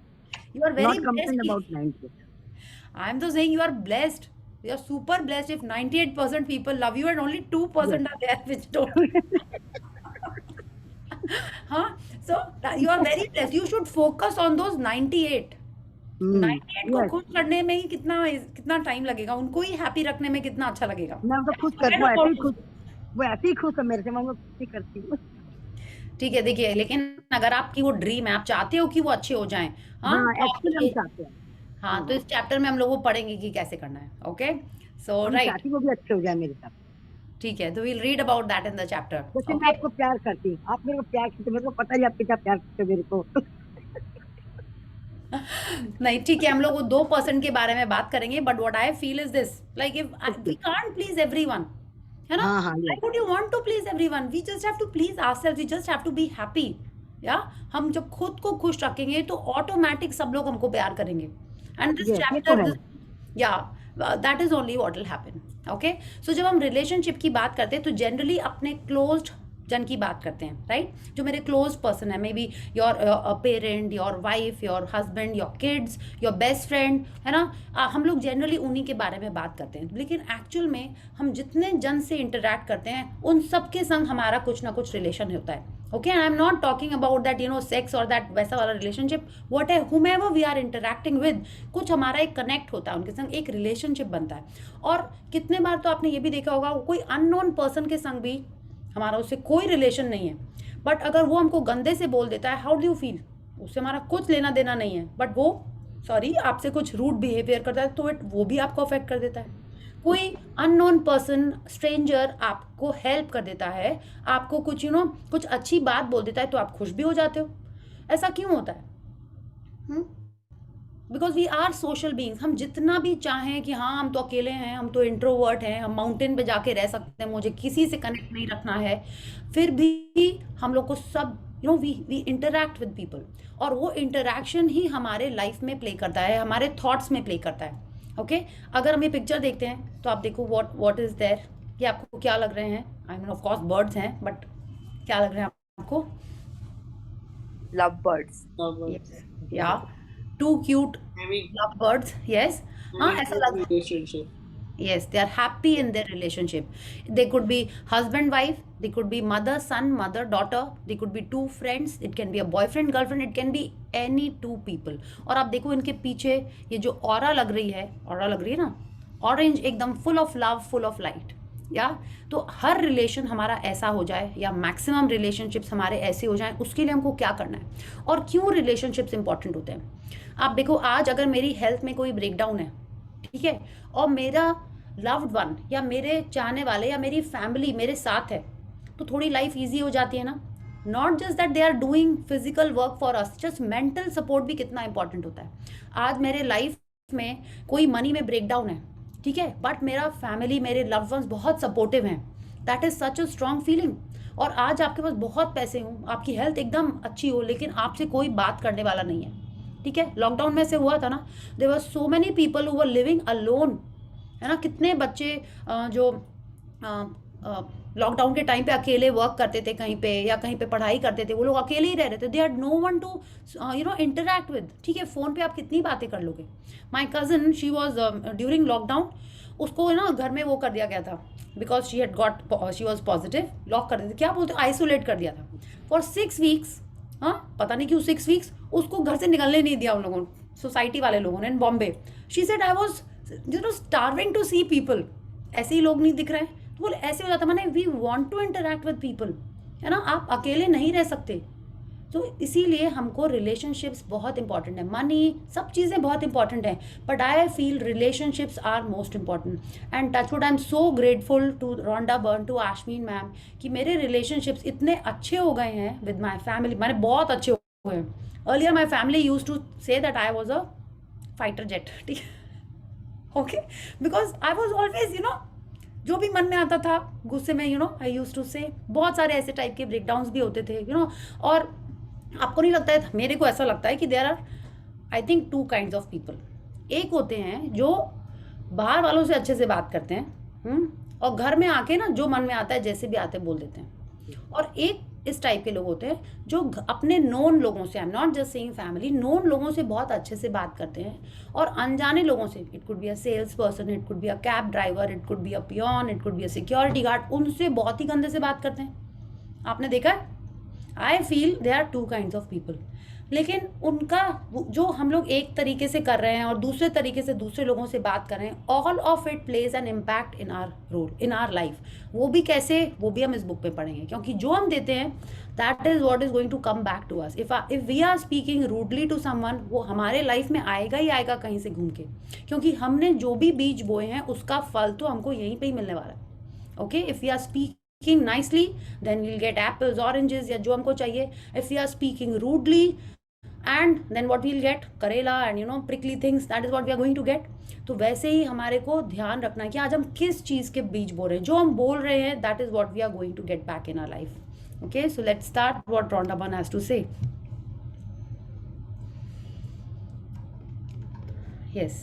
You are very Not complain blessed. about 98. I am just saying you are blessed. You are super blessed if 98% people love you and only 2% are there which don't. Huh? So you are very blessed. You should focus on those 98. 98 को Yes. खुश करने में ही कितना time लगेगा, उनको ही happy रखने में कितना अच्छा लगेगा। मैं उनको खुश कर, वो ऐसे ही खुश है मेरे से, मैं उनको खुश ही करती हूँ। ठीक है, देखिए, लेकिन अगर आपकी वो ड्रीम है, आप चाहते हो कि वो अच्छे हो जाएं, हाँ, हाँ, तो एक्चुअली हम चाहते हैं। हाँ, तो इस चैप्टर में हम लोग वो पढ़ेंगे कि कैसे करना है। ओके, सो हम राइट, चाहते हैं वो भी अच्छे हो जाए मेरे साथ। ठीक है, तो we'll read about that in the chapter. जैसे मैं आपको प्यार करती हूँ, आप मेरे को प्यार करते, मेरे को पता ही आप कितना प्यार करते हो मेरे को। नहीं, ठीक है, हम लोग वो 2% के बारे में बात करेंगे, but what I feel is this, like if we can't please everyone, है ना? हाँ, हाँ, Why would you want to please everyone? We just have to please ourselves. We just have to be happy. या हम जब खुद को खुश रखेंगे तो ऑटोमेटिक सब लोग हमको प्यार करेंगे। एंड दिस Yes, ये तो चैप्टर, है। Yeah that is only what will happen. Okay, so जब हम रिलेशनशिप की बात करते हैं तो जनरली अपने क्लोज्ड जन की बात करते हैं, राइट? जो मेरे क्लोज पर्सन है, may be your parent, your wife, your husband, your kids, your best friend, है ना? हम लोग जनरली उन्हीं के बारे में बात करते हैं, लेकिन एक्चुअल में हम जितने जन से इंटरेक्ट करते हैं उन सब के संग हमारा कुछ ना कुछ रिलेशन होता है। Okay, I am not talking about that sex और दैट वैसा वाला रिलेशनशिप, वट है whomever we are interacting with, कुछ हमारा एक कनेक्ट होता है उनके संग, एक रिलेशनशिप बनता है। और कितने बार तो आपने ये भी देखा होगा, कोई अननोन पर्सन के संग भी हमारा उससे कोई रिलेशन नहीं है, बट अगर वो हमको गंदे से बोल देता है, हाउ डू यू फील? उससे हमारा कुछ लेना देना नहीं है, बट वो आपसे कुछ रूड बिहेवियर करता है तो वो भी आपको अफेक्ट कर देता है। कोई अननोन पर्सन, स्ट्रेंजर आपको हेल्प कर देता है, आपको कुछ कुछ अच्छी बात बोल देता है तो आप खुश भी हो जाते हो। ऐसा क्यों होता है? Because we are social beings. हम जितना भी चाहें कि हाँ हम तो अकेले हैं, हम तो इंट्रोवर्ट हैं, हम माउंटेन पे जाके रह सकते हैं, मुझे किसी से कनेक्ट नहीं रखना है, फिर भी हम लोग को सब वी इंटरैक्ट विद पीपल, और वो इंटरैक्शन ही हमारे लाइफ में प्ले करता है, हमारे थॉट्स में प्ले करता है। ओके, अगर हम ये पिक्चर देखते हैं तो आप देखो व्हाट इज देयर, कि आपको क्या लग रहे हैं? I mean of course birds हैं, बट क्या लग रहे हैं आपको? Love birds. Yeah too cute Having love birds, yes. हाँ, ऐसा लग, relationship. yes, they are happy in their relationship. They could be husband wife, they could be mother son, mother daughter, they could be two friends, it can be a boyfriend girlfriend, it can be any two people. और आप देखो इनके पीछे ये जो aura लग रही है ना, ऑरेंज, एकदम full of love, full of light. या तो हर रिलेशन हमारा ऐसा हो जाए, या मैक्सिमम रिलेशनशिप्स हमारे ऐसे हो जाएं, उसके लिए हमको क्या करना है और क्यों रिलेशनशिप्स इंपॉर्टेंट होते हैं? आप देखो, आज अगर मेरी हेल्थ में कोई ब्रेकडाउन है, ठीक है, और मेरा लव्ड वन या मेरे चाहने वाले या मेरी फैमिली मेरे साथ है, तो थोड़ी लाइफ इजी हो जाती है ना। Not just that they are doing physical work for us, just mental support भी कितना इंपॉर्टेंट होता है। आज मेरे लाइफ में कोई मनी में ब्रेकडाउन है, ठीक है, बट मेरा फैमिली, मेरे लव्ड वंस बहुत सपोर्टिव हैं, that is such a strong feeling. और आज आपके पास बहुत पैसे हों, आपकी हेल्थ एकदम अच्छी हो, लेकिन आपसे कोई बात करने वाला नहीं है, ठीक है। लॉकडाउन में से हुआ था ना, there were so many people who were living alone, है ना। कितने बच्चे जो लॉकडाउन के टाइम पे अकेले वर्क करते थे कहीं पे, या कहीं पे पढ़ाई करते थे, वो लोग अकेले ही रह रहे थे, they had no one to interact with, ठीक है। फ़ोन पे आप कितनी बातें कर लोगे। My cousin, she was during lockdown, उसको ना घर में वो कर दिया गया था, because she was positive, lock कर दिया था, क्या बोलते, आइसोलेट कर दिया था फॉर 6 वीक्स। हाँ, पता नहीं क्यों 6 वीक्स उसको घर से निकलने नहीं दिया उन लोगों ने, सोसाइटी वाले लोगों ने in Bombay. She said I was starving to see people, ऐसे ही लोग नहीं दिख रहे हैं, तो बोले ऐसे हो जाता। मैंने we want to interact with people, है ना, आप अकेले नहीं रह सकते। तो इसीलिए हमको रिलेशनशिप्स बहुत इंपॉर्टेंट है, मनी, सब चीज़ें बहुत इंपॉर्टेंट हैं, but I feel relationships are most important. And touch wood, I am so grateful to Rhonda Byrne, to Ashmeen ma'am, कि मेरे रिलेशनशिप्स इतने अच्छे हो गए हैं विद माई फैमिली, मैंने बहुत अच्छे हो गए हैं। Earlier my family use to say that I was a fighter jet, ठीक है, okay, because I was always जो भी मन में आता था गुस्से में, आई यूज टू से, बहुत सारे ऐसे टाइप के ब्रेकडाउन्स भी होते थे, और आपको नहीं लगता है, मेरे को ऐसा लगता है कि there are I think 2 kinds of people. एक होते हैं जो बाहर वालों से अच्छे से बात करते हैं, और घर में आके ना जो मन में आता है जैसे भी आते बोल देते हैं, और एक इस टाइप के लोग होते हैं जो अपने नोन लोगों से, आई am not just saying family, known लोगों से बहुत अच्छे से बात करते हैं, और अनजाने लोगों से, it could be a sales person, it could be a cab driver, it could be a peon, it could be a security guard, उनसे बहुत ही गंदे से बात करते हैं। आपने देखा है? I feel they are 2 kinds of people. लेकिन उनका जो हम लोग एक तरीके से कर रहे हैं और दूसरे तरीके से दूसरे लोगों से बात कर रहे हैं, all of it plays an impact in our role, in our life. वो भी कैसे, वो भी हम इस बुक में पढ़ेंगे, क्योंकि जो हम देते हैं that is what is going to come back to us. If we are speaking rudely to someone, वो हमारे लाइफ में आएगा ही आएगा कहीं से घूम के, क्योंकि हमने जो भी बीज बोए हैं उसका फल तो हमको यहीं पे ही मिलने वाला है। Okay, if we are speaking nicely, then we'll get apples, oranges, या जो हमको चाहिए. If we are speaking rudely, and then what we'll get, करेला and prickly things, that is what we are going to get. तो वैसे ही हमारे को ध्यान रखना है कि आज हम किस चीज़ के बीज बोल रहे हैं, जो हम बोल रहे हैं that is what we are going to get back in our life. Okay, so let's start what Rhonda Byrne has to say. Yes.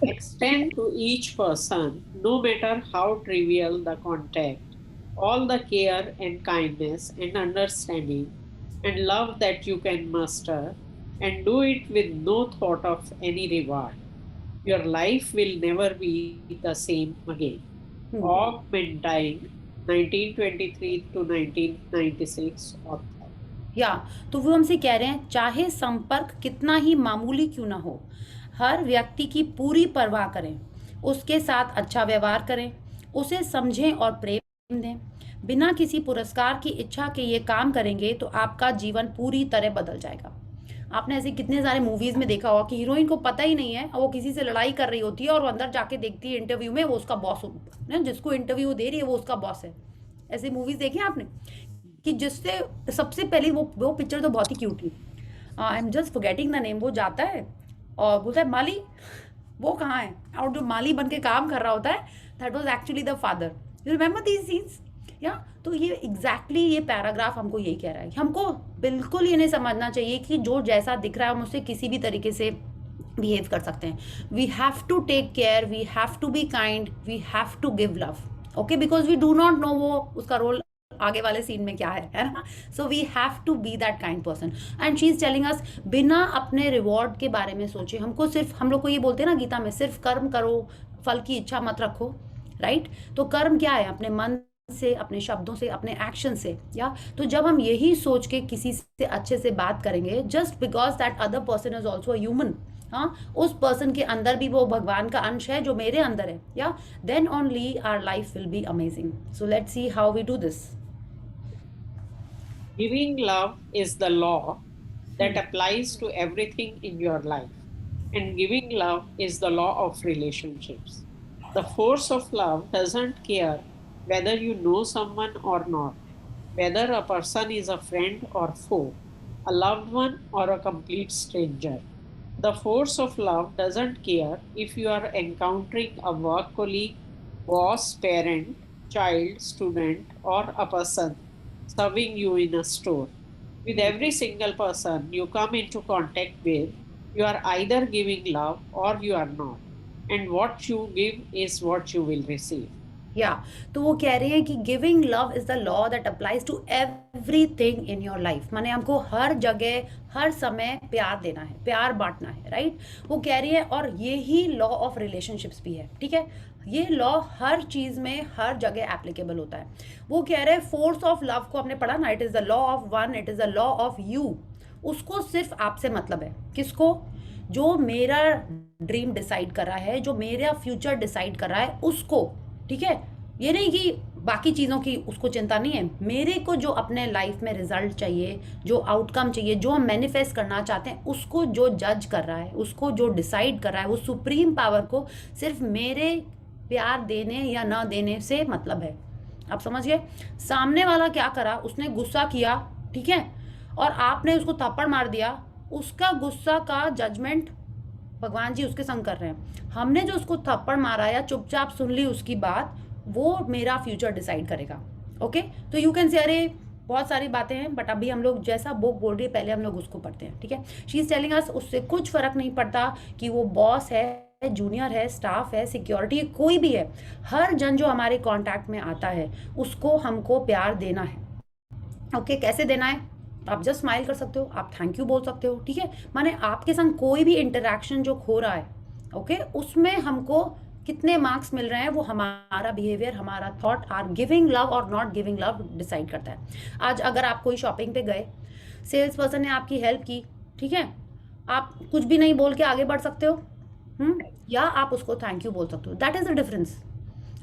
Extend to each person, no matter how trivial the contact, all the care and kindness and understanding and love that you can muster, and do it with no thought of any reward. Your life will never be the same again. Og Mentine, 1923 to 1996 author. तो वो हमसे कह रहे हैं, चाहे संपर्क कितना ही मामूली क्यों ना हो, हर व्यक्ति की पूरी परवाह करें, उसके साथ अच्छा व्यवहार करें, उसे समझें और प्रेम दें। बिना किसी पुरस्कार की इच्छा के ये काम करेंगे तो आपका जीवन पूरी तरह बदल जाएगा। आपने ऐसे कितने सारे मूवीज में देखा होगा कि हीरोइन को पता ही नहीं है, वो किसी से लड़ाई कर रही होती है और अंदर जाके देखती है इंटरव्यू में वो उसका बॉस, जिसको इंटरव्यू दे रही है वो उसका बॉस है। ऐसे मूवीज देखे आपने कि जिससे सबसे पहले वो पिक्चर तो बहुत ही क्यूट थी, आई am just forgetting the name. वो जाता है और बोलता है माली, वो कहाँ है, और जो माली बन के काम कर रहा होता है that was actually the father. You remember these scenes? तो ये एग्जैक्टली ये पैराग्राफ हमको यही कह रहा है, हमको बिल्कुल ये नहीं समझना चाहिए कि जो जैसा दिख रहा है हम उससे किसी भी तरीके से बिहेव कर सकते हैं। We have to take care, we have to be kind, we have to give love, okay, because we do not know वो उसका रोल आगे वाले सीन में क्या है ना। So we have to be that kind person and she is telling us, बिना अपने रिवॉर्ड के बारे में सोचे, हमको सिर्फ, हम लोग को ये बोलते हैं ना गीता में, सिर्फ कर्म करो, फल की इच्छा मत रखो, राइट। तो कर्म क्या है? अपने मन से, अपने शब्दों से, अपने एक्शन से, या तो जब हम यही सोच के किसी से अच्छे से बात करेंगे, just because that other person is also a human, उस पर्सन के अंदर भी वो भगवान का अंश है जो मेरे अंदर है, या then only our life will be amazing. So let's see how we do this. Giving love is the law that applies to everything in your life, and giving love is the law of relationships. The force of love doesn't care whether you know someone or not, whether a person is a friend or foe, a loved one or a complete stranger. The force of love doesn't care if you are encountering a work colleague, boss, parent, child, student, or a person serving you in a store. With every single person you come into contact with, you are either giving love or you are not. And what you give is what you will receive. तो वो कह रही है कि giving love is the law that applies to everything in your life, माने हमको हर जगह हर समय प्यार देना है, प्यार बांटना है, राइट। वो कह रही है, और ये ही लॉ ऑफ रिलेशनशिप्स भी है, ठीक है। ये लॉ हर चीज में हर जगह एप्लीकेबल होता है। वो कह रहे हैं फोर्स ऑफ लव को आपने पढ़ा ना, it is the law of one, it is the law of you. उसको सिर्फ आपसे मतलब है, किसको? जो मेरा ड्रीम डिसाइड कर रहा है, जो मेरा फ्यूचर डिसाइड कर रहा है उसको, ठीक है। ये नहीं कि बाकी चीज़ों की उसको चिंता नहीं है, मेरे को जो अपने लाइफ में रिजल्ट चाहिए, जो आउटकम चाहिए, जो हम मैनिफेस्ट करना चाहते हैं, उसको जो जज कर रहा है, उसको जो डिसाइड कर रहा है, वो सुप्रीम पावर को सिर्फ मेरे प्यार देने या ना देने से मतलब है। आप समझ गए? सामने वाला क्या करा, उसने गुस्सा किया, ठीक है, और आपने उसको थप्पड़ मार दिया, उसका गुस्सा का जजमेंट भगवान जी उसके संग कर रहे हैं। हमने जो उसको थप्पड़ मारा या चुपचाप सुन ली उसकी बात, वो मेरा फ्यूचर डिसाइड करेगा। ओके, तो यू कैन से अरे बहुत सारी बातें हैं, बट अभी हम लोग जैसा बुक बोल रही है पहले हम लोग उसको पढ़ते हैं, ठीक है। शी इज टेलिंग अस उससे कुछ फर्क नहीं पड़ता कि वो बॉस है, जूनियर है, स्टाफ है, सिक्योरिटी है, कोई भी है। हर जन जो हमारे कांटेक्ट में आता है उसको हमको प्यार देना है। ओके, कैसे देना है? आप जस्ट स्माइल कर सकते हो, आप थैंक यू बोल सकते हो, ठीक है। माने आपके संग कोई भी इंटरेक्शन जो हो रहा है, ओके, उसमें हमको कितने मार्क्स मिल रहे हैं वो हमारा बिहेवियर, हमारा थॉट, आर गिविंग लव और नॉट गिविंग लव डिसाइड करता है। आज अगर आप कोई शॉपिंग पे गए, सेल्स पर्सन ने आपकी हेल्प की, ठीक है, आप कुछ भी नहीं बोल के आगे बढ़ सकते हो, या आप उसको थैंक यू बोल सकते हो। दैट इज द डिफरेंस,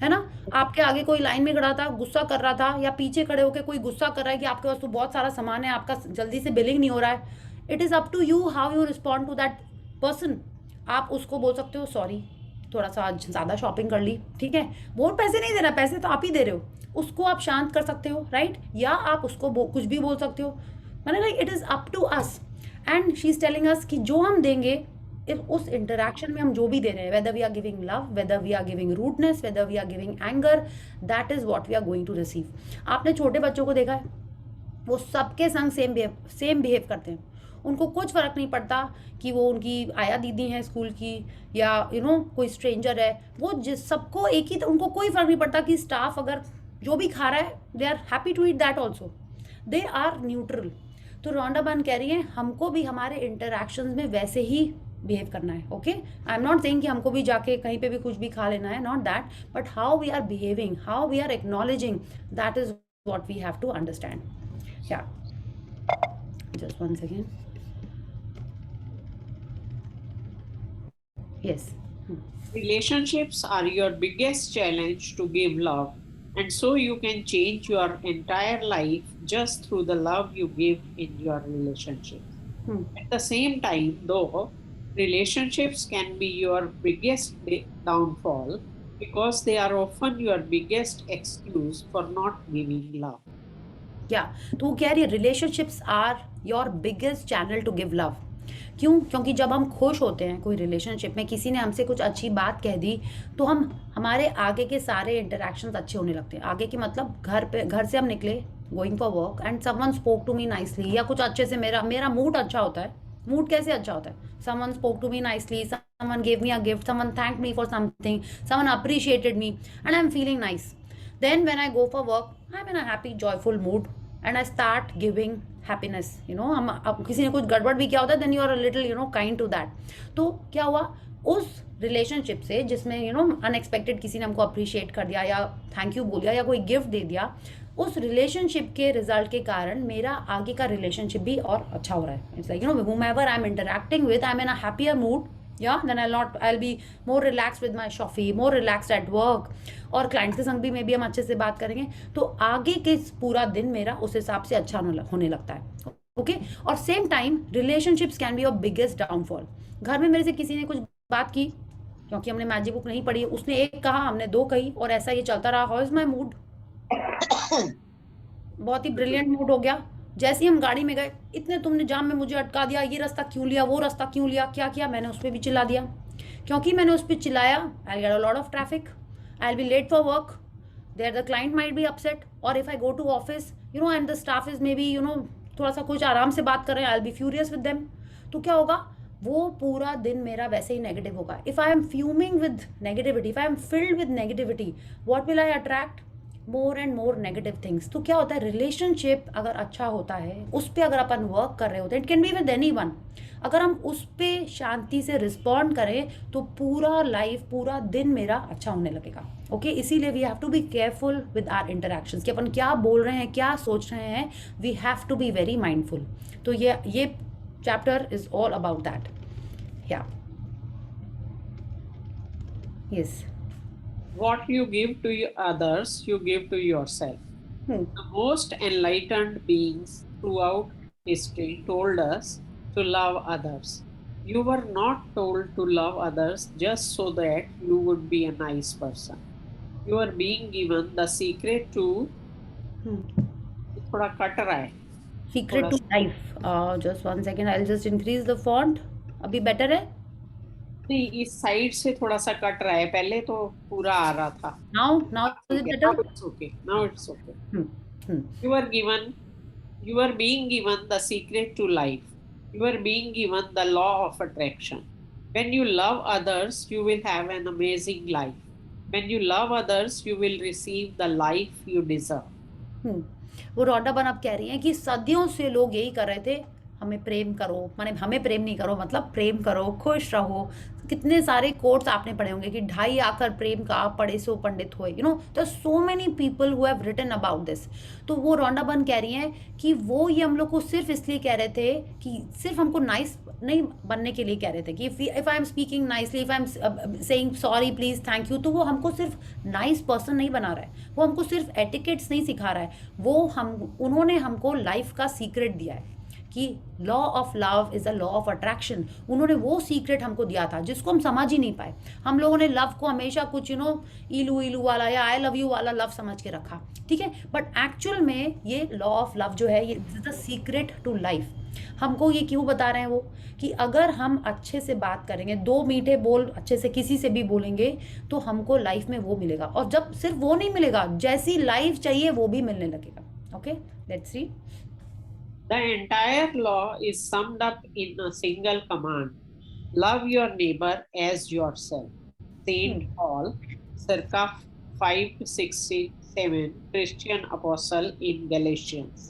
है ना। आपके आगे कोई लाइन में खड़ा था, गुस्सा कर रहा था, या पीछे खड़े होकर कोई गुस्सा कर रहा है कि आपके पास तो बहुत सारा सामान है, आपका जल्दी से बिलिंग नहीं हो रहा है। It is up to you how you respond to that person. आप उसको बोल सकते हो सॉरी, थोड़ा सा आज ज़्यादा शॉपिंग कर ली, ठीक है, वो पैसे नहीं दे रहा, पैसे तो आप ही दे रहे हो, उसको आप शांत कर सकते हो, राइट। या आप उसको कुछ भी बोल सकते हो, मैंने like it is up to us. And she is telling us कि जो हम देंगे उस इंटरेक्शन में, हम जो भी दे रहे हैं, whether we are giving love, whether we are giving rudeness, whether we are giving anger, that is what we are going to receive. आपने छोटे बच्चों को देखा है, वो सबके संग सेम बिहेव करते हैं। उनको कुछ फर्क नहीं पड़ता कि वो उनकी आया दीदी हैं स्कूल की, या कोई स्ट्रेंजर है, वो जिस सबको एक ही, उनको कोई फर्क नहीं पड़ता कि स्टाफ अगर जो भी खा रहा है, they are happy to eat that also, they are neutral. तो रोंडा बन कह रही है हमको भी हमारे इंटरेक्शंस में वैसे ही बिहेव करना है। Okay, I am not saying कि हमको भी जाके कहीं पे भी कुछ भी खा लेना है, not that, but how we are behaving, how we are acknowledging, that is what we have to understand. Yeah just one second, yes. Relationships are your biggest challenge to give love, and so you can change your entire life just through the love you give in your relationships. At the same time, though, relationships can be your biggest downfall because they are often your biggest excuse for not giving love. Yeah, तो वो कह रही है relationships are your biggest channel to give love. क्यों? क्योंकि जब हम खुश होते हैं कोई रिलेशनशिप में, किसी ने हमसे कुछ अच्छी बात कह दी, तो हमारे आगे के सारे इंटरेक्शंस अच्छे होने लगते हैं। आगे की मतलब घर से हम निकले, going for work, and someone spoke to me nicely, या कुछ अच्छे से मेरा मूड अच्छा होता है। मूड कैसे अच्छा होता है? Someone spoke to me nicely, someone gave me a gift, someone thanked me for something, someone appreciated me, and I am feeling nice. Then when I go for work, I'm in a happy, joyful mood, and I start giving happiness. हम अब किसी ने कुछ गड़बड़ भी किया होता है, then you are a little kind to that. तो क्या हुआ उस रिलेशनशिप से, जिसमें अनएक्सपेक्टेड किसी ने हमको अप्रिशिएट कर दिया, या थैंक यू बोल दिया, या कोई गिफ्ट दे दिया, उस रिलेशनशिप के रिजल्ट के कारण मेरा आगे का रिलेशनशिप भी और अच्छा हो रहा है। It's like whomever I'm interacting with, I'm in a happier mood. Yeah, then I'll be more relaxed with my Shafi, more relaxed at work, और क्लाइंट्स के संग भी मे भी हम अच्छे से बात करेंगे, तो आगे के पूरा दिन मेरा उस हिसाब से अच्छा होने लगता है। ओके, और same time relationships can be your biggest downfall. घर में मेरे से किसी ने कुछ बात की, क्योंकि हमने मैजिक बुक नहीं पढ़ी, उसने एक कहा, हमने दो कही, और ऐसा ये चलता रहा। How is my mood? बहुत ही ब्रिलियंट मूड हो गया। जैसे ही हम गाड़ी में गए, इतने तुमने जाम में मुझे अटका दिया, ये रास्ता क्यों लिया, वो रास्ता क्यों लिया, क्या किया, मैंने उस पर भी चिल्ला दिया। क्योंकि मैंने उस पर चिल्लाया, I get a lot of traffic, I will be late for work, there the client might be upset, और if I go to office and the staff is maybe थोड़ा सा कुछ आराम से बात कर रहे हैं, I will be furious with them. तो क्या होगा, वो पूरा दिन मेरा वैसे ही नेगेटिव होगा। If I am fuming with negativity, if I am filled with negativity, what will I attract? More and more negative things. तो क्या होता है, रिलेशनशिप अगर अच्छा होता है, उस पर अगर अपन वर्क कर रहे होते हैं, it can be with anyone, अगर हम उस पर शांति से रिस्पॉन्ड करें, तो पूरा लाइफ, पूरा दिन मेरा अच्छा होने लगेगा। ओके, इसीलिए we have to be careful with our interactions, कि अपन क्या बोल रहे हैं, क्या सोच रहे हैं, we have to be very mindful. तो ये chapter is all about that. Yeah yes, What you give to others, you give to yourself. The most enlightened beings throughout history told us to love others. You were not told to love others just so that you would be a nice person. You are being given the secret to थोड़ा cut रहा है, secret to life. Just one second, I will just increase the font. अभी better है? नहीं, इस side से थोड़ा सा कट रहा है, पहले तो पूरा आ रहा था। Now is it Now better? it's okay. Now it's okay. Hmm. You are being given the secret to life. You are being given the law of attraction. When you love others, you will have an amazing life. When you love others, you will receive the life you deserve. वो Rhonda बन अब कह रही हैं कि सदियों से लोग यही कर रहे थे, हमें प्रेम करो, माने हमें प्रेम नहीं करो, मतलब प्रेम करो, खुश रहो। कितने सारे कोट्स आपने पढ़े होंगे कि ढाई आकर प्रेम का पढ़े सो पंडित हुए, यू नो, तो so many people who have written about this. तो वो रॉन्डा बन कह रही हैं कि वो ये हम लोग को सिर्फ इसलिए कह रहे थे कि सिर्फ हमको नाइस नहीं बनने के लिए कह रहे थे कि if I am speaking nicely, if I am saying sorry please thank you, तो वो हमको सिर्फ नाइस पर्सन नहीं बना रहा है, वो हमको सिर्फ एटिकेट्स नहीं सिखा रहा है, वो उन्होंने हमको लाइफ का सीक्रेट दिया है कि law of love is a law of attraction. उन्होंने वो सीक्रेट हमको दिया था जिसको हम समझ ही नहीं पाए। हम लोगों ने लव को हमेशा कुछ इलू इलू वाला या आई लव यू वाला लव समझ के रखा, ठीक है, बट एक्चुअल में ये लॉ ऑफ लव जो है, ये is the secret to life. हमको ये क्यों बता रहे हैं वो, कि अगर हम अच्छे से बात करेंगे, दो मीठे बोल अच्छे से किसी से भी बोलेंगे, तो हमको लाइफ में वो मिलेगा। और जब सिर्फ वो नहीं मिलेगा, जैसी लाइफ चाहिए वो भी मिलने लगेगा। Okay, let's C. The entire law is summed up in a single command. Love your neighbor as yourself. Saint Paul, circa 567, Christian apostle in Galatians.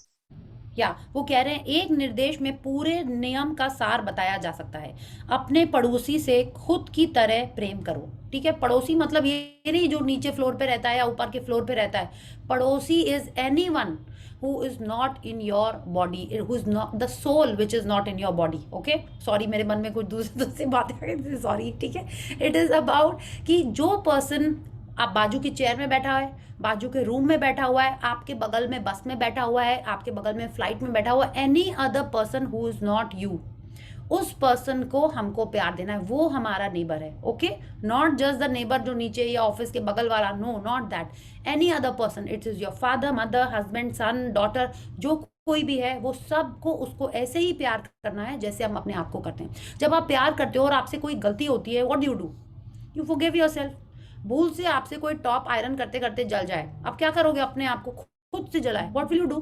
वो कह रहे हैं एक निर्देश में पूरे नियम का सार बताया जा सकता है, अपने पड़ोसी से खुद की तरह प्रेम करो। ठीक है, पड़ोसी मतलब ये नहीं जो नीचे फ्लोर पे रहता है या ऊपर के फ्लोर पे रहता है। पड़ोसी is anyone who is not in your body, who is not the soul which is not in your body. Okay, sorry, मेरे मन में कुछ दूसरी बातें आ गई, सॉरी। ठीक है, it is about कि जो पर्सन आप बाजू की चेयर में बैठा है, बाजू के रूम में बैठा हुआ है, आपके बगल में बस में बैठा हुआ है, आपके बगल में फ्लाइट में बैठा हुआ है, any other person who is not you, उस पर्सन को हमको प्यार देना है, वो हमारा नेबर है। Okay, not just the neighbour जो नीचे या ऑफिस के बगल वाला, no, not that, any other person, it is your father, mother, husband, son, daughter, जो कोई भी है, वो सबको उसको ऐसे ही प्यार करना है जैसे हम अपने आप को करते हैं। जब आप प्यार करते हो और आपसे कोई गलती होती है, what do? You forgive yourself. भूल से आपसे कोई टॉप आयरन करते करते जल जाए, अब क्या करोगे? अपने आप को खुद से जलाए, what will you do?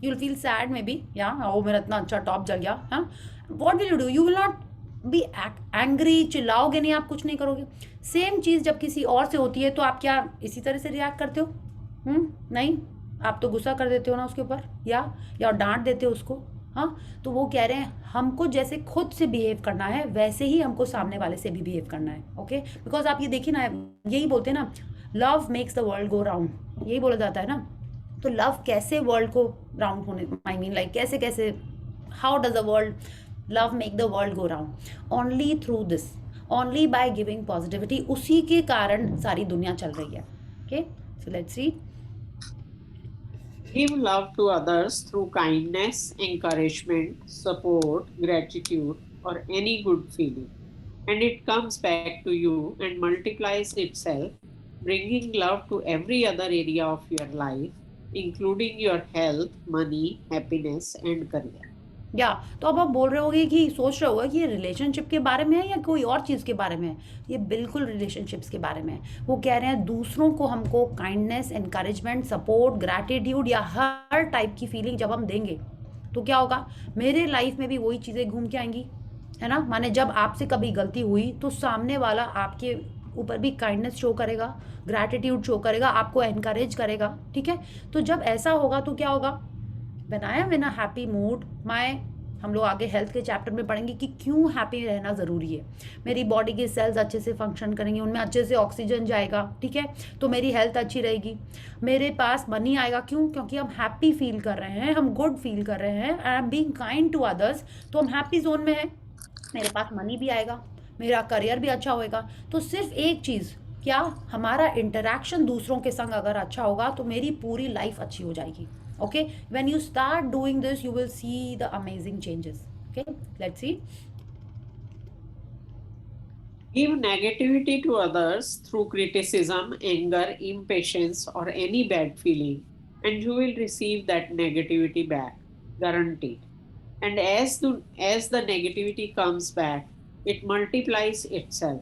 You will feel sad maybe, या ओ मेरा इतना अच्छा टॉप जल गया। हाँ, what will you do? You will not be angry, चिल्लाओगे नहीं, आप कुछ नहीं करोगे। सेम चीज जब किसी और से होती है तो आप क्या इसी तरह से रिएक्ट करते हो? नहीं, आप तो गुस्सा कर देते हो ना उसके ऊपर, या डांट देते हो उसको। हाँ, तो वो कह रहे हैं हमको जैसे खुद से बिहेव करना है वैसे ही हमको सामने वाले से भी बिहेव करना है। ओके, बिकॉज आप ये देखिए ना, यही बोलते हैं ना, love makes the world go round, यही बोला जाता है ना। तो लव कैसे वर्ल्ड को राउंड होने, आई मीन लाइक कैसे how does the world love make the world go round? Only through this, only by giving positivity, उसी के कारण सारी दुनिया चल रही है। Okay, so let's read. Give love to others through kindness, encouragement, support, gratitude, or any good feeling. And it comes back to you and multiplies itself, bringing love to every other area of your life, including your health, money, happiness, and career. तो अब आप बोल रहे होगे कि सोच रहे होगा कि ये रिलेशनशिप के बारे में है या कोई और चीज़ के बारे में है। ये बिल्कुल रिलेशनशिप्स के बारे में है। वो कह रहे हैं दूसरों को हमको काइंडनेस, एनकरेजमेंट, सपोर्ट, ग्रैटिट्यूड या हर टाइप की फीलिंग जब हम देंगे तो क्या होगा? मेरे लाइफ में भी वही चीज़ें घूम के आएंगी, है ना। माने जब आपसे कभी गलती हुई तो सामने वाला आपके ऊपर भी काइंडनेस शो करेगा, ग्रैटिट्यूड शो करेगा, आपको एनकरेज करेगा। ठीक है, तो जब ऐसा होगा तो क्या होगा? बनाया इन अ हैप्पी मूड हम लोग आगे हेल्थ के चैप्टर में पढ़ेंगे कि क्यों हैप्पी रहना ज़रूरी है। मेरी बॉडी के सेल्स अच्छे से फंक्शन करेंगे, उनमें अच्छे से ऑक्सीजन जाएगा, ठीक है, तो मेरी हेल्थ अच्छी रहेगी। मेरे पास मनी आएगा, क्यों? क्योंकि हम हैप्पी फील कर रहे हैं, हम गुड फील कर रहे हैं, I am being kind to others, तो हम हैप्पी जोन में है। मेरे पास मनी भी आएगा, मेरा करियर भी अच्छा होएगा। तो सिर्फ एक चीज़, क्या? हमारा इंटरेक्शन दूसरों के संग अगर अच्छा होगा तो मेरी पूरी लाइफ अच्छी हो जाएगी। Okay, when you start doing this you will see the amazing changes. Okay, let's see. Give negativity to others through criticism, anger, impatience, or any bad feeling, and you will receive that negativity back, guaranteed. And as the negativity comes back, it multiplies itself,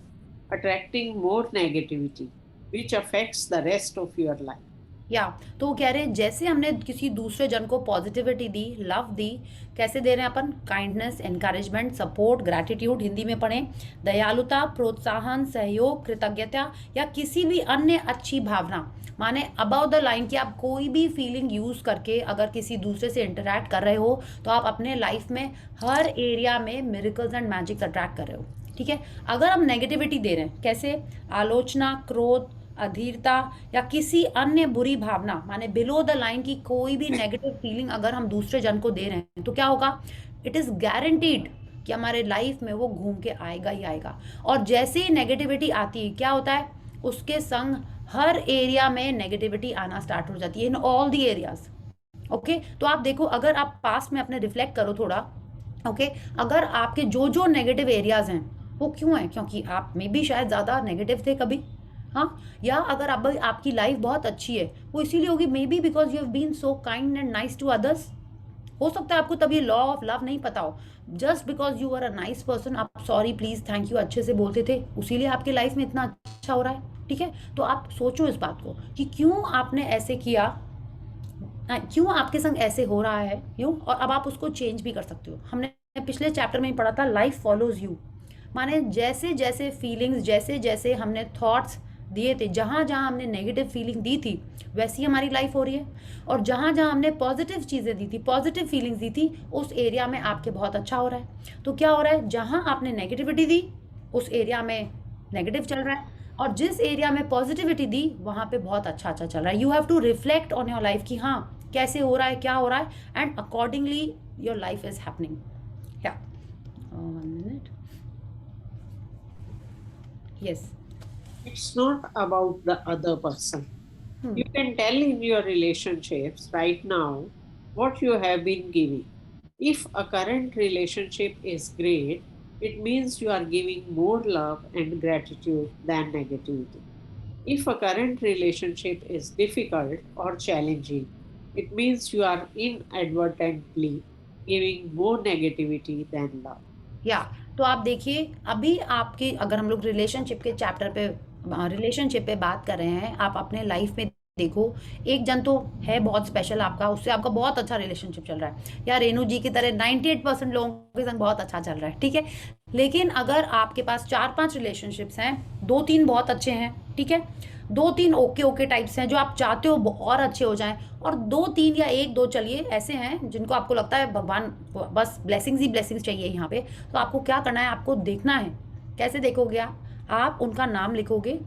attracting more negativity, which affects the rest of your life. या तो वो कह रहे हैं जैसे हमने किसी दूसरे जन को पॉजिटिविटी दी, लव दी, कैसे दे रहे हैं अपन? Kindness, encouragement, support, gratitude, Hindi में पढ़ें, दयालुता, प्रोत्साहन, सहयोग, कृतज्ञता या किसी भी अन्य अच्छी भावना, माने अबाउट द लाइन कि आप कोई भी फीलिंग यूज करके अगर किसी दूसरे से इंटरेक्ट कर रहे हो तो आप अपने लाइफ में हर एरिया में मिरेकल्स एंड मैजिक्स अट्रैक्ट कर रहे हो। ठीक है, अगर हम नेगेटिविटी दे रहे हैं, कैसे? आलोचना, क्रोध, अधीरता या किसी अन्य बुरी भावना, माने बिलो द लाइन की कोई भी नेगेटिव फीलिंग अगर हम दूसरे जन को दे रहे हैं तो क्या होगा? इट इज गारंटीड कि हमारे लाइफ में वो घूम के आएगा ही आएगा। और जैसे ही नेगेटिविटी आती है क्या होता है? उसके संग हर एरिया में नेगेटिविटी आना स्टार्ट हो जाती है, in all the areas. Okay, तो आप देखो, अगर आप पास में अपने रिफ्लेक्ट करो थोड़ा, ओके, अगर आपके जो जो नेगेटिव एरियाज हैं वो क्यों हैं? क्योंकि आप में भी शायद ज़्यादा नेगेटिव थे कभी, हाँ, या अगर अब आपकी लाइफ बहुत अच्छी है वो इसीलिए होगी maybe because you have been so kind and nice to others. हो सकता है आपको तब ये लॉ ऑफ लव नहीं पता हो, just because you are a nice person, आप सॉरी, प्लीज, थैंक यू अच्छे से बोलते थे, उसीलिए आपकी लाइफ में इतना अच्छा हो रहा है। ठीक है, तो आप सोचो इस बात को कि क्यों आपने ऐसे किया, क्यों आपके संग ऐसे हो रहा है, क्यों, और अब आप उसको चेंज भी कर सकते हो। हमने पिछले चैप्टर में पढ़ा था लाइफ फॉलोज यू, माने जैसे जैसे फीलिंग्स, जैसे जैसे हमने थॉट्स दिए थे, जहाँ जहाँ हमने नेगेटिव फीलिंग दी थी वैसी हमारी लाइफ हो रही है, और जहाँ जहाँ हमने पॉजिटिव चीज़ें दी थी, पॉजिटिव फीलिंग्स दी थी, उस एरिया में आपके बहुत अच्छा हो रहा है। तो क्या हो रहा है? जहाँ आपने नेगेटिविटी दी उस एरिया में नेगेटिव चल रहा है, और जिस एरिया में पॉजिटिविटी दी वहाँ पे बहुत अच्छा अच्छा चल रहा है। You have to reflect on your life कि हाँ कैसे हो रहा है, क्या हो रहा है, and accordingly your life is happening. या 1 minute. Yes. It's not about the other person. You can tell in your relationships right now what you have been giving. If a current relationship is great, it means you are giving more love and gratitude than negativity. If a current relationship is difficult or challenging, it means you are inadvertently giving more negativity than love. या तो आप देखिए, अभी आपके अगर हम लोग relationship के चैप्टर पे, रिलेशनशिप पे बात कर रहे हैं, आप अपने लाइफ में देखो, एक जन तो है बहुत स्पेशल आपका, उससे आपका बहुत अच्छा रिलेशनशिप चल रहा है, या रेणु जी की तरह 98% लोगों के संग बहुत अच्छा चल रहा है। ठीक है, लेकिन अगर आपके पास 4-5 रिलेशनशिप्स हैं, 2-3 बहुत अच्छे हैं, ठीक है, 2-3 ओके ओके टाइप्स हैं जो आप चाहते हो और अच्छे हो जाएं, और 2-3 या 1-2 चलिए ऐसे हैं जिनको आपको लगता है भगवान बस ब्लेसिंग्स ही ब्लेसिंग्स चाहिए यहाँ पे, तो आपको क्या करना है? आपको देखना है। कैसे देखोगे आप उनका नाम लिखोगे,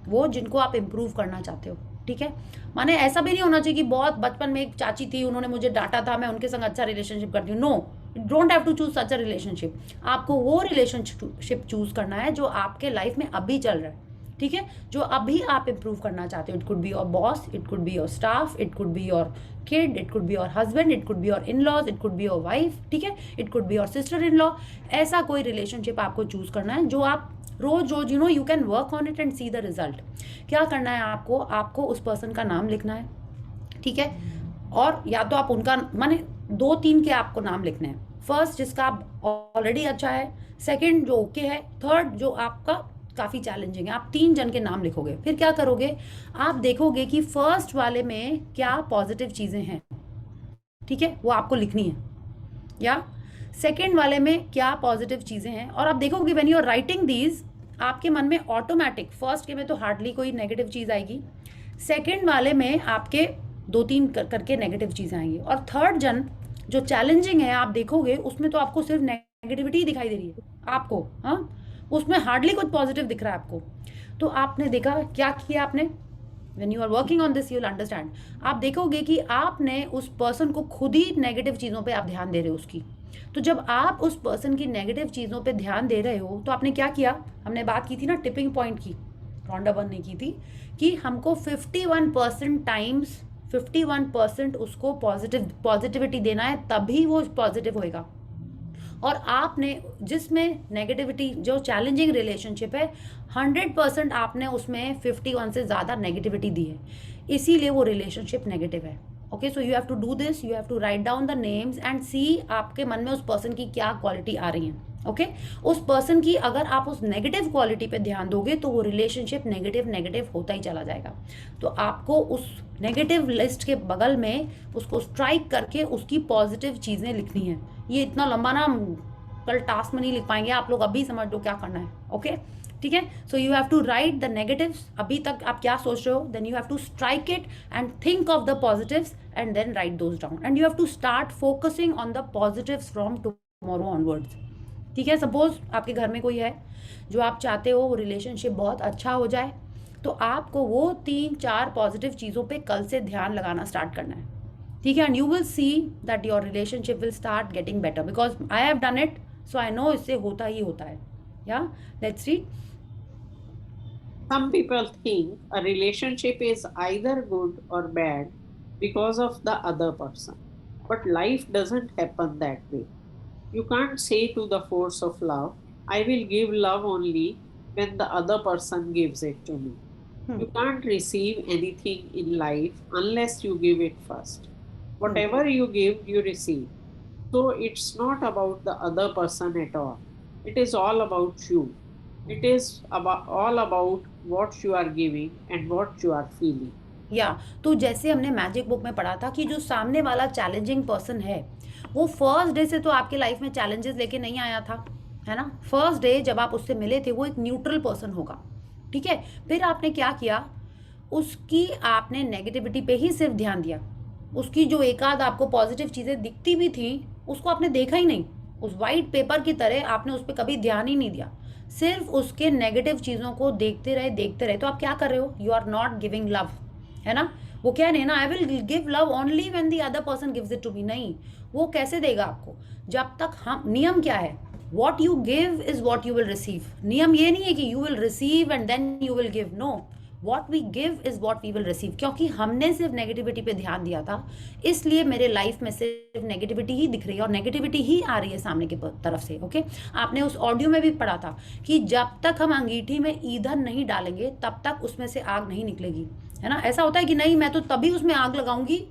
वो जिनको आप इम्प्रूव करना चाहते हो। ठीक है, माने ऐसा भी नहीं होना चाहिए कि बहुत बचपन में एक चाची थी, उन्होंने मुझे डांटा था, मैं उनके संग अच्छा रिलेशनशिप करती हूँ। No, don't have to choose such a relationship. आपको वो रिलेशनशिप चूज करना है जो आपके लाइफ में अभी चल रहा है। ठीक है, जो अभी आप इम्प्रूव करना चाहते हो। It could be your boss, it could be your staff, it could be your kid, it could be your husband, it could be your in laws, it could be your wife. ठीक है, it could be your sister in law. ऐसा कोई relationship आपको choose करना है जो आप रोज रोज you can work on it and see the result. क्या करना है आपको उस पर्सन का नाम लिखना है। ठीक है, और या तो आप उनका माने 2-3 के आपको नाम लिखने हैं। फर्स्ट जिसका आप ऑलरेडी अच्छा है, सेकंड जो ओके है, थर्ड जो आपका काफ़ी चैलेंजिंग है। आप 3 जन के नाम लिखोगे, फिर क्या करोगे? आप देखोगे कि फर्स्ट वाले में क्या पॉजिटिव चीज़ें हैं, ठीक है, वो आपको लिखनी है, या सेकेंड वाले में क्या पॉजिटिव चीज़ें हैं, और आप देखोगे when you are writing these, आपके मन में ऑटोमेटिक फर्स्ट के में तो हार्डली कोई नेगेटिव चीज़ आएगी, सेकेंड वाले में आपके 2-3 करके नेगेटिव चीज़ें आएंगी, और थर्ड जन जो चैलेंजिंग है आप देखोगे उसमें तो आपको सिर्फ नेगेटिविटी दिखाई दे रही है आपको, हाँ, उसमें हार्डली कुछ पॉजिटिव दिख रहा है आपको। तो आपने देखा क्या किया आपने? When you are working on this you will understand. आप देखोगे कि आपने उस पर्सन को खुद ही नेगेटिव चीज़ों पे आप ध्यान दे रहे हो उसकी। तो जब आप उस पर्सन की नेगेटिव चीज़ों पे ध्यान दे रहे हो तो आपने क्या किया? हमने बात की थी ना टिपिंग पॉइंट की, रॉन्डा वन ने की थी, कि हमको 51% टाइम्स 51% उसको पॉजिटिविटी देना है, तभी वो पॉजिटिव होएगा। और आपने जिसमें नेगेटिविटी, जो चैलेंजिंग रिलेशनशिप है, 100% आपने उसमें 51 से ज़्यादा नेगेटिविटी दी है, इसीलिए वो रिलेशनशिप नेगेटिव है। Okay, so you have to do this, you have to write down the names and see आपके मन में उस पर्सन की क्या क्वालिटी आ रही है। ओके उस पर्सन की अगर आप उस नेगेटिव क्वालिटी पे ध्यान दोगे तो वो रिलेशनशिप नेगेटिव होता ही चला जाएगा। तो आपको उस नेगेटिव लिस्ट के बगल में उसको स्ट्राइक करके उसकी पॉजिटिव चीज़ें लिखनी है। ये इतना लंबा ना कल टास्क में नहीं लिख पाएंगे आप लोग, अभी समझ लो क्या करना है। ओके ठीक है, so you have to write the negatives, अभी तक आप क्या सोच रहे हो, then you have to strike it and think of the positives and then write those down and you have to start focusing on the positives from tomorrow onwards. ठीक है, suppose आपके घर में कोई है जो आप चाहते हो वो रिलेशनशिप बहुत अच्छा हो जाए, तो आपको वो 3-4 पॉजिटिव चीज़ों पे कल से ध्यान लगाना स्टार्ट करना है। ठीक है, and you will see that your relationship will start getting better because I have done it, so I know इससे होता ही होता है। या let's read. Some people think a relationship is either good or bad because of the other person. But life doesn't happen that way. You can't say to the force of love, I will give love only when the other person gives it to me. You can't receive anything in life unless you give it first. Whatever you give, you receive. So it's not about the other person at all. It is all about you. It is all about what you are giving and what you are feeling. या तो जैसे हमने magic book में पढ़ा था कि जो सामने वाला चैलेंजिंग पर्सन है वो फर्स्ट डे से तो आपके लाइफ में चैलेंजेस लेके नहीं आया था, है ना। फर्स्ट डे जब आप उससे मिले थे वो एक न्यूट्रल पर्सन होगा। ठीक है, फिर आपने क्या किया, उसकी आपने नेगेटिविटी पे ही सिर्फ ध्यान दिया। उसकी जो एक आध आपको पॉजिटिव चीज़ें दिखती भी थी उसको आपने देखा ही नहीं, उस वाइट पेपर की तरह आपने उस पर कभी ध्यान ही नहीं दिया, सिर्फ उसके नेगेटिव चीज़ों को देखते रहे। तो आप क्या कर रहे हो, you are not giving love, है ना। वो क्या नहीं ना, I will give love only when the other person gives it to me, नहीं, वो कैसे देगा आपको जब तक हम, नियम क्या है, what you give is what you will receive. नियम ये नहीं है कि you will receive and then you will give, no, what we give is what we will receive. क्योंकि हमने सिर्फ नेगेटिविटी पे ध्यान दिया था, इसलिए मेरे लाइफ में सिर्फ नेगेटिविटी ही दिख रही है और नेगेटिविटी ही आ रही है सामने की तरफ से। ओके, आपने उस ऑडियो में भी पढ़ा था कि जब तक हम अंगीठी में ईंधन नहीं डालेंगे तब तक उसमें से आग नहीं निकलेगी, है ना। ऐसा होता है कि नहीं मैं तो तभी उसमें आग लगाऊंगी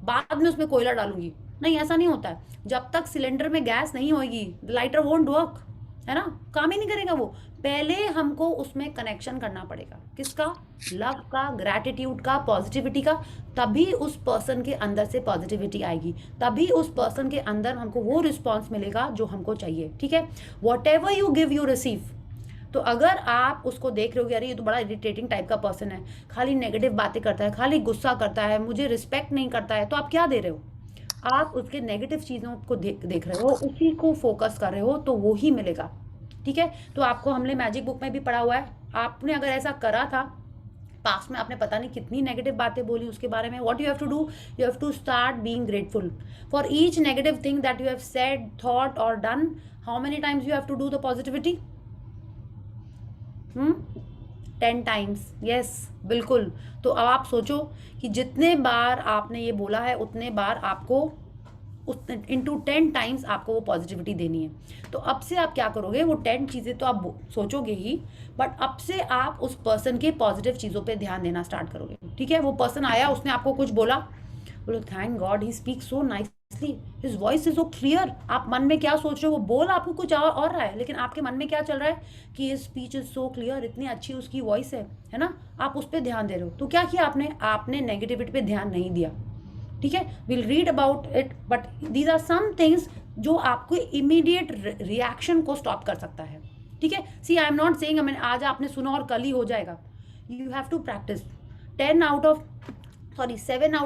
बाद में उसमें कोयला डालूंगी, नहीं, ऐसा नहीं होता है। जब तक सिलेंडर में गैस नहीं होगी द लाइटर वोंट वर्क, है ना, काम ही नहीं करेगा वो। पहले हमको उसमें कनेक्शन करना पड़ेगा, किसका, लव का, ग्रैटिट्यूड का, पॉजिटिविटी का, तभी उस पर्सन के अंदर से पॉजिटिविटी आएगी, तभी उस पर्सन के अंदर हमको वो रिस्पॉन्स मिलेगा जो हमको चाहिए। ठीक है, what ever you give you receive. तो अगर आप उसको देख रहे हो कि अरे ये तो बड़ा इरिटेटिंग टाइप का पर्सन है, खाली नेगेटिव बातें करता है, खाली गुस्सा करता है, मुझे रिस्पेक्ट नहीं करता है, तो आप क्या दे रहे हो, आप उसके नेगेटिव चीज़ों को देख रहे हो, उसी को फोकस कर रहे हो, तो वो ही मिलेगा। ठीक है, तो आपको हमने मैजिक बुक में भी पढ़ा हुआ है, आपने अगर ऐसा करा था पास्ट में, आपने पता नहीं कितनी नेगेटिव बातें बोली उसके बारे में, what you have to do, you have to start being grateful for each negative thing that you have said, thought और done. How many times you have to do the positivity, 10 times, yes, बिल्कुल। तो अब आप सोचो कि जितने बार आपने ये बोला है उतने बार आपको इंटू 10 टाइम्स आपको वो पॉजिटिविटी देनी है। तो अब से आप क्या करोगे, वो 10 चीज़ें तो आप सोचोगे ही, बट अब से आप उस पर्सन के पॉजिटिव चीज़ों पे ध्यान देना स्टार्ट करोगे। ठीक है, वो पर्सन आया, उसने आपको कुछ बोला, बोलो thank God he speak so nicely, his voice is so clear. आप मन में क्या सोच रहे हो, वो बोल आपको कुछ और रहा है, लेकिन आपके मन में क्या चल रहा है कि his speech is so clear, इतनी अच्छी उसकी वॉइस है ना, आप उस पर ध्यान दे रहे हो। तो क्या किया आपने नेगेटिविटी पे ध्यान नहीं दिया। ठीक है, will read about it, but these are some things जो आपको इमीडिएट रिएक्शन को स्टॉप कर सकता है। ठीक है, see I am not saying मैंने आज आपने सुना और कल ही हो जाएगा, you have to practice. 7 out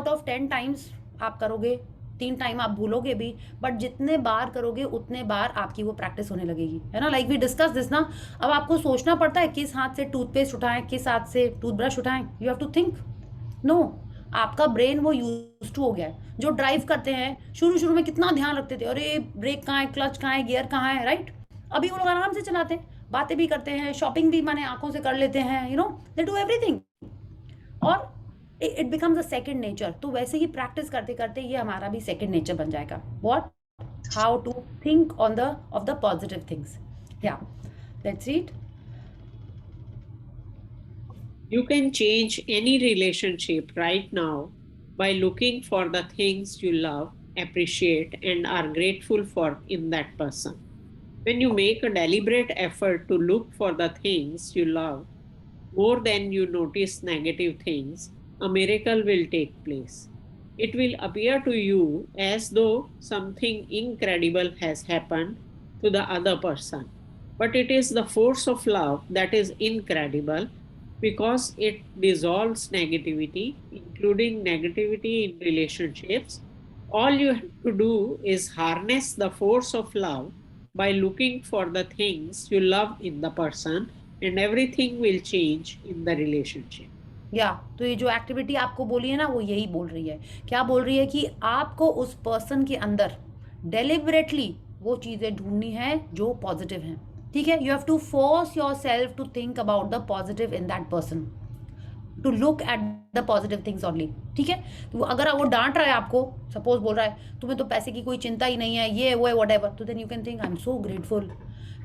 of 10 times आप करोगे, 3 टाइम आप भूलोगे भी, बट जितने बार करोगे उतने बार आपकी वो प्रैक्टिस होने लगेगी, है ना। लाइक वी डिस्कस दिस ना, अब आपको सोचना पड़ता है किस हाथ से टूथपेस्ट उठाएं, किस हाथ से टूथब्रश उठाएं, you have to think. No, आपका ब्रेन वो यूज टू हो गया है। जो ड्राइव करते हैं शुरू में कितना ध्यान रखते थे, अरे ब्रेक कहाँ है, क्लच कहाँ है, गियर कहाँ है, राइट। अभी वो लोग आराम से चलाते हैं, बातें भी करते हैं, शॉपिंग भी माने आंखों से कर लेते हैं, you know, they do everything, और it becomes a second nature. तो वैसे ही प्रैक्टिस करते करते ये हमारा भी सेकेंड नेचर बन जाएगा। What, how to think on of the positive things. Yeah let's read. You can change any relationship right now by looking for the things you love, appreciate, and are grateful for in that person. When you make a deliberate effort to look for the things you love more than you notice negative things, a miracle will take place. It will appear to you as though something incredible has happened to the other person. But it is the force of love that is incredible because it dissolves negativity, including negativity in relationships. All you have to do is harness the force of love by looking for the things you love in the person, and everything will change in the relationship. या तो ये जो activity आपको बोली है ना, वो यही बोल रही है। क्या बोल रही है कि आपको उस पर्सन के अंदर डेलिबरेटली वो चीज़ें ढूंढनी है जो पॉजिटिव हैं। ठीक है, you have to force yourself to think about the positive in that person, to look at the positive things only. ठीक है, तो अगर वो डांट रहा है आपको, सपोज बोल रहा है तुम्हें तो पैसे की कोई चिंता ही नहीं है, ये वो है वट एवर, तो then you can think I am so grateful,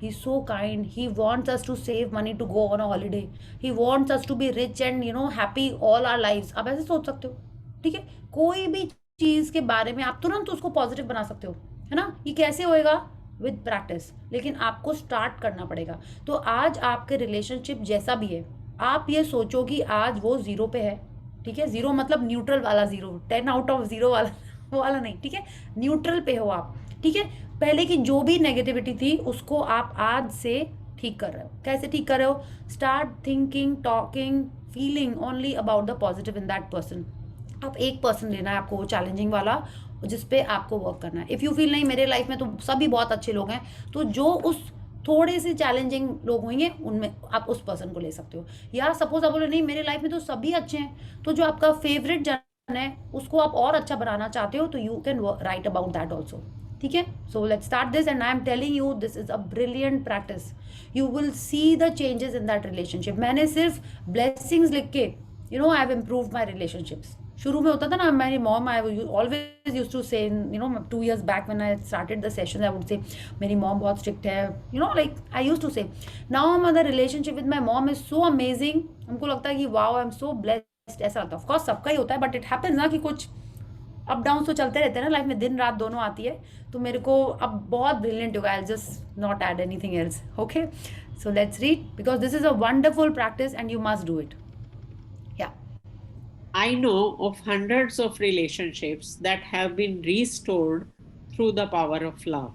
he is so kind, he wants us to save money to go on a holiday, he wants us to be rich and happy all our lives। आप ऐसे सोच सकते हो। ठीक है, कोई भी चीज के बारे में आप तुरंत उसको पॉजिटिव बना सकते हो, है ना। ये कैसे होएगा? विद प्रैक्टिस, लेकिन आपको स्टार्ट करना पड़ेगा। तो आज आपके रिलेशनशिप जैसा भी है, आप ये सोचो कि आज वो 0 पे है। ठीक है, 0 मतलब न्यूट्रल वाला 0, 10 आउट ऑफ 0 वाला वाला नहीं। ठीक है, न्यूट्रल पे हो आप। ठीक है, पहले की जो भी नेगेटिविटी थी उसको आप आज से ठीक कर रहे हो। कैसे ठीक कर रहे हो? Start thinking, talking, feeling only about the positive in that person. आप एक पर्सन लेना है आपको, वो चैलेंजिंग वाला, जिस पे आपको वर्क करना है। इफ़ यू फील नहीं मेरे लाइफ में तो सभी बहुत अच्छे लोग हैं, तो जो उस थोड़े से चैलेंजिंग लोग होंगे उनमें आप उस पर्सन को ले सकते हो। या सपोज आप बोले नहीं मेरे लाइफ में तो सभी अच्छे हैं, तो जो आपका फेवरेट जन है उसको आप और अच्छा बनाना चाहते हो, तो you can write about that also. ठीक है, so let's start this and I am telling you this is a brilliant practice. You will see the changes in that relationship. मैंने सिर्फ ब्लेसिंग्स लिख के I have improved my relationships. शुरू में होता था ना, मेरी mom I always use to say 2 years back when I started the session, I would say मेरी मॉम बहुत स्ट्रिक्ट है, लाइक आई यूज टू से। Now my relationship with my mom is so amazing. हमको लगता है कि wow I am so blessed. ऐसा लगता है, ऑफकोर्स सबका ही होता है, बट इट हैपेंस ना कि कुछ अप डाउन तो चलते रहते हैं ना लाइफ में, दिन रात दोनों आती है। तो मेरे को अब बहुत ब्रिलियंट होगा, I just not add anything else. Okay, so let's read because this is a wonderful practice and you must do it. या I know of hundreds of relationships that have been restored through the power of love.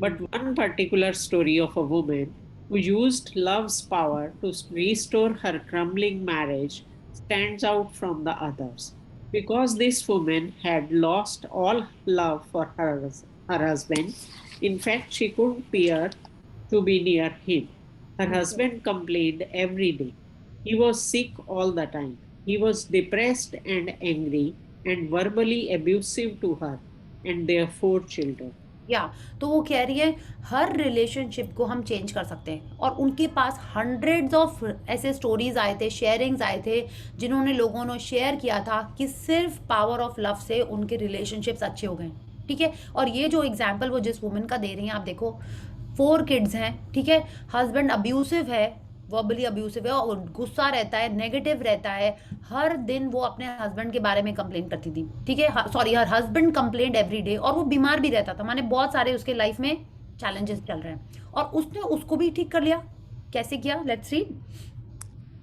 But one particular story of a woman who used love's power to restore her crumbling marriage stands out from the others. Because this woman had lost all love for her husband, in fact, she couldn't bear to be near him. Her husband complained every day. He was sick all the time. He was depressed and angry and verbally abusive to her and their 4 children. या तो वो कह रही है हर relationship को हम change कर सकते हैं, और उनके पास हंड्रेड्स ऑफ ऐसे स्टोरीज आए थे, शेयरिंग्स आए थे, जिन्होंने लोगों ने शेयर किया था कि सिर्फ पावर ऑफ लव से उनके रिलेशनशिप्स अच्छे हो गए। ठीक है, और ये जो एग्जाम्पल वो जिस वुमेन का दे रही हैं, आप देखो 4 kids हैं। ठीक है, हस्बैंड अब्यूसिव है, वर्बली अब्यूसिव है, और गुस्सा रहता है, नेगेटिव रहता है, हर दिन वो अपने हस्बैंड के बारे में कंप्लेन करती थी। ठीक है, sorry, her husband complained every day, और वो बीमार भी रहता था, माने बहुत सारे उसके लाइफ में चैलेंजेस चल रहे हैं, और उसने उसको भी ठीक कर लिया। कैसे किया? Let's read.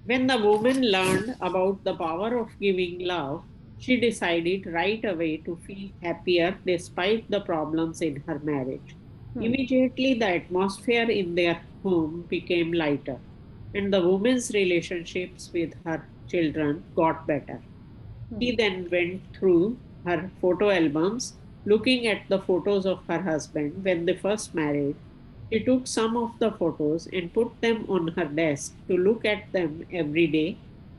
When the woman learned about the power of giving love, she decided right away to feel happier despite the problems in her marriage. Immediately, the atmosphere in their home became lighter, and the woman's relationships with her children got better. He then went through her photo albums, looking at the photos of her husband when they first married. She took some of the photos and put them on her desk to look at them every day,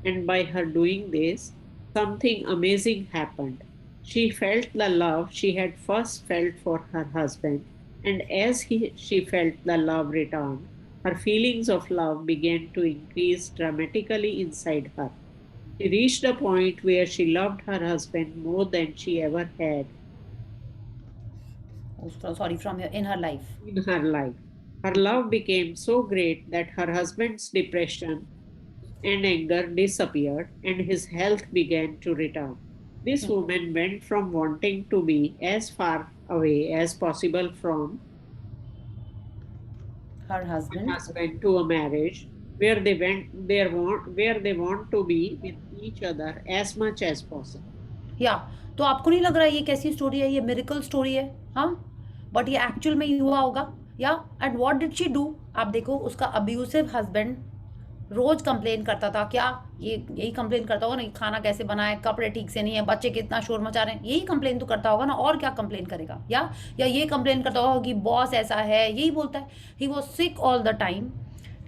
and by her doing this, something amazing happened. She felt the love she had first felt for her husband, and as she felt the love return, her feelings of love began to increase dramatically inside her. She reached a point where she loved her husband more than she ever had in her life. In her life. Her love became so great that her husband's depression and anger disappeared and his health began to return. This woman went from wanting to be as far away as possible from her husband husband to a marriage where they want to be with each other as much as possible. या तो आपको नहीं लग रहा है ये कैसी story है, ये मिरेकल स्टोरी है? हाँ, बट ये एक्चुअल में ही हुआ होगा। या and what did she do? आप देखो, उसका अब्यूसिव हस्बैंड रोज कंप्लेन करता था। क्या ये यही कंप्लेन करता होगा ना, खाना कैसे बनाए, कपड़े ठीक से नहीं है, बच्चे कितना शोर मचा रहे हैं, यही कंप्लेन तो करता होगा ना, और क्या कंप्लेन करेगा? या ये कंप्लेन करता होगा कि बॉस ऐसा है, यही बोलता है। He was sick all the time,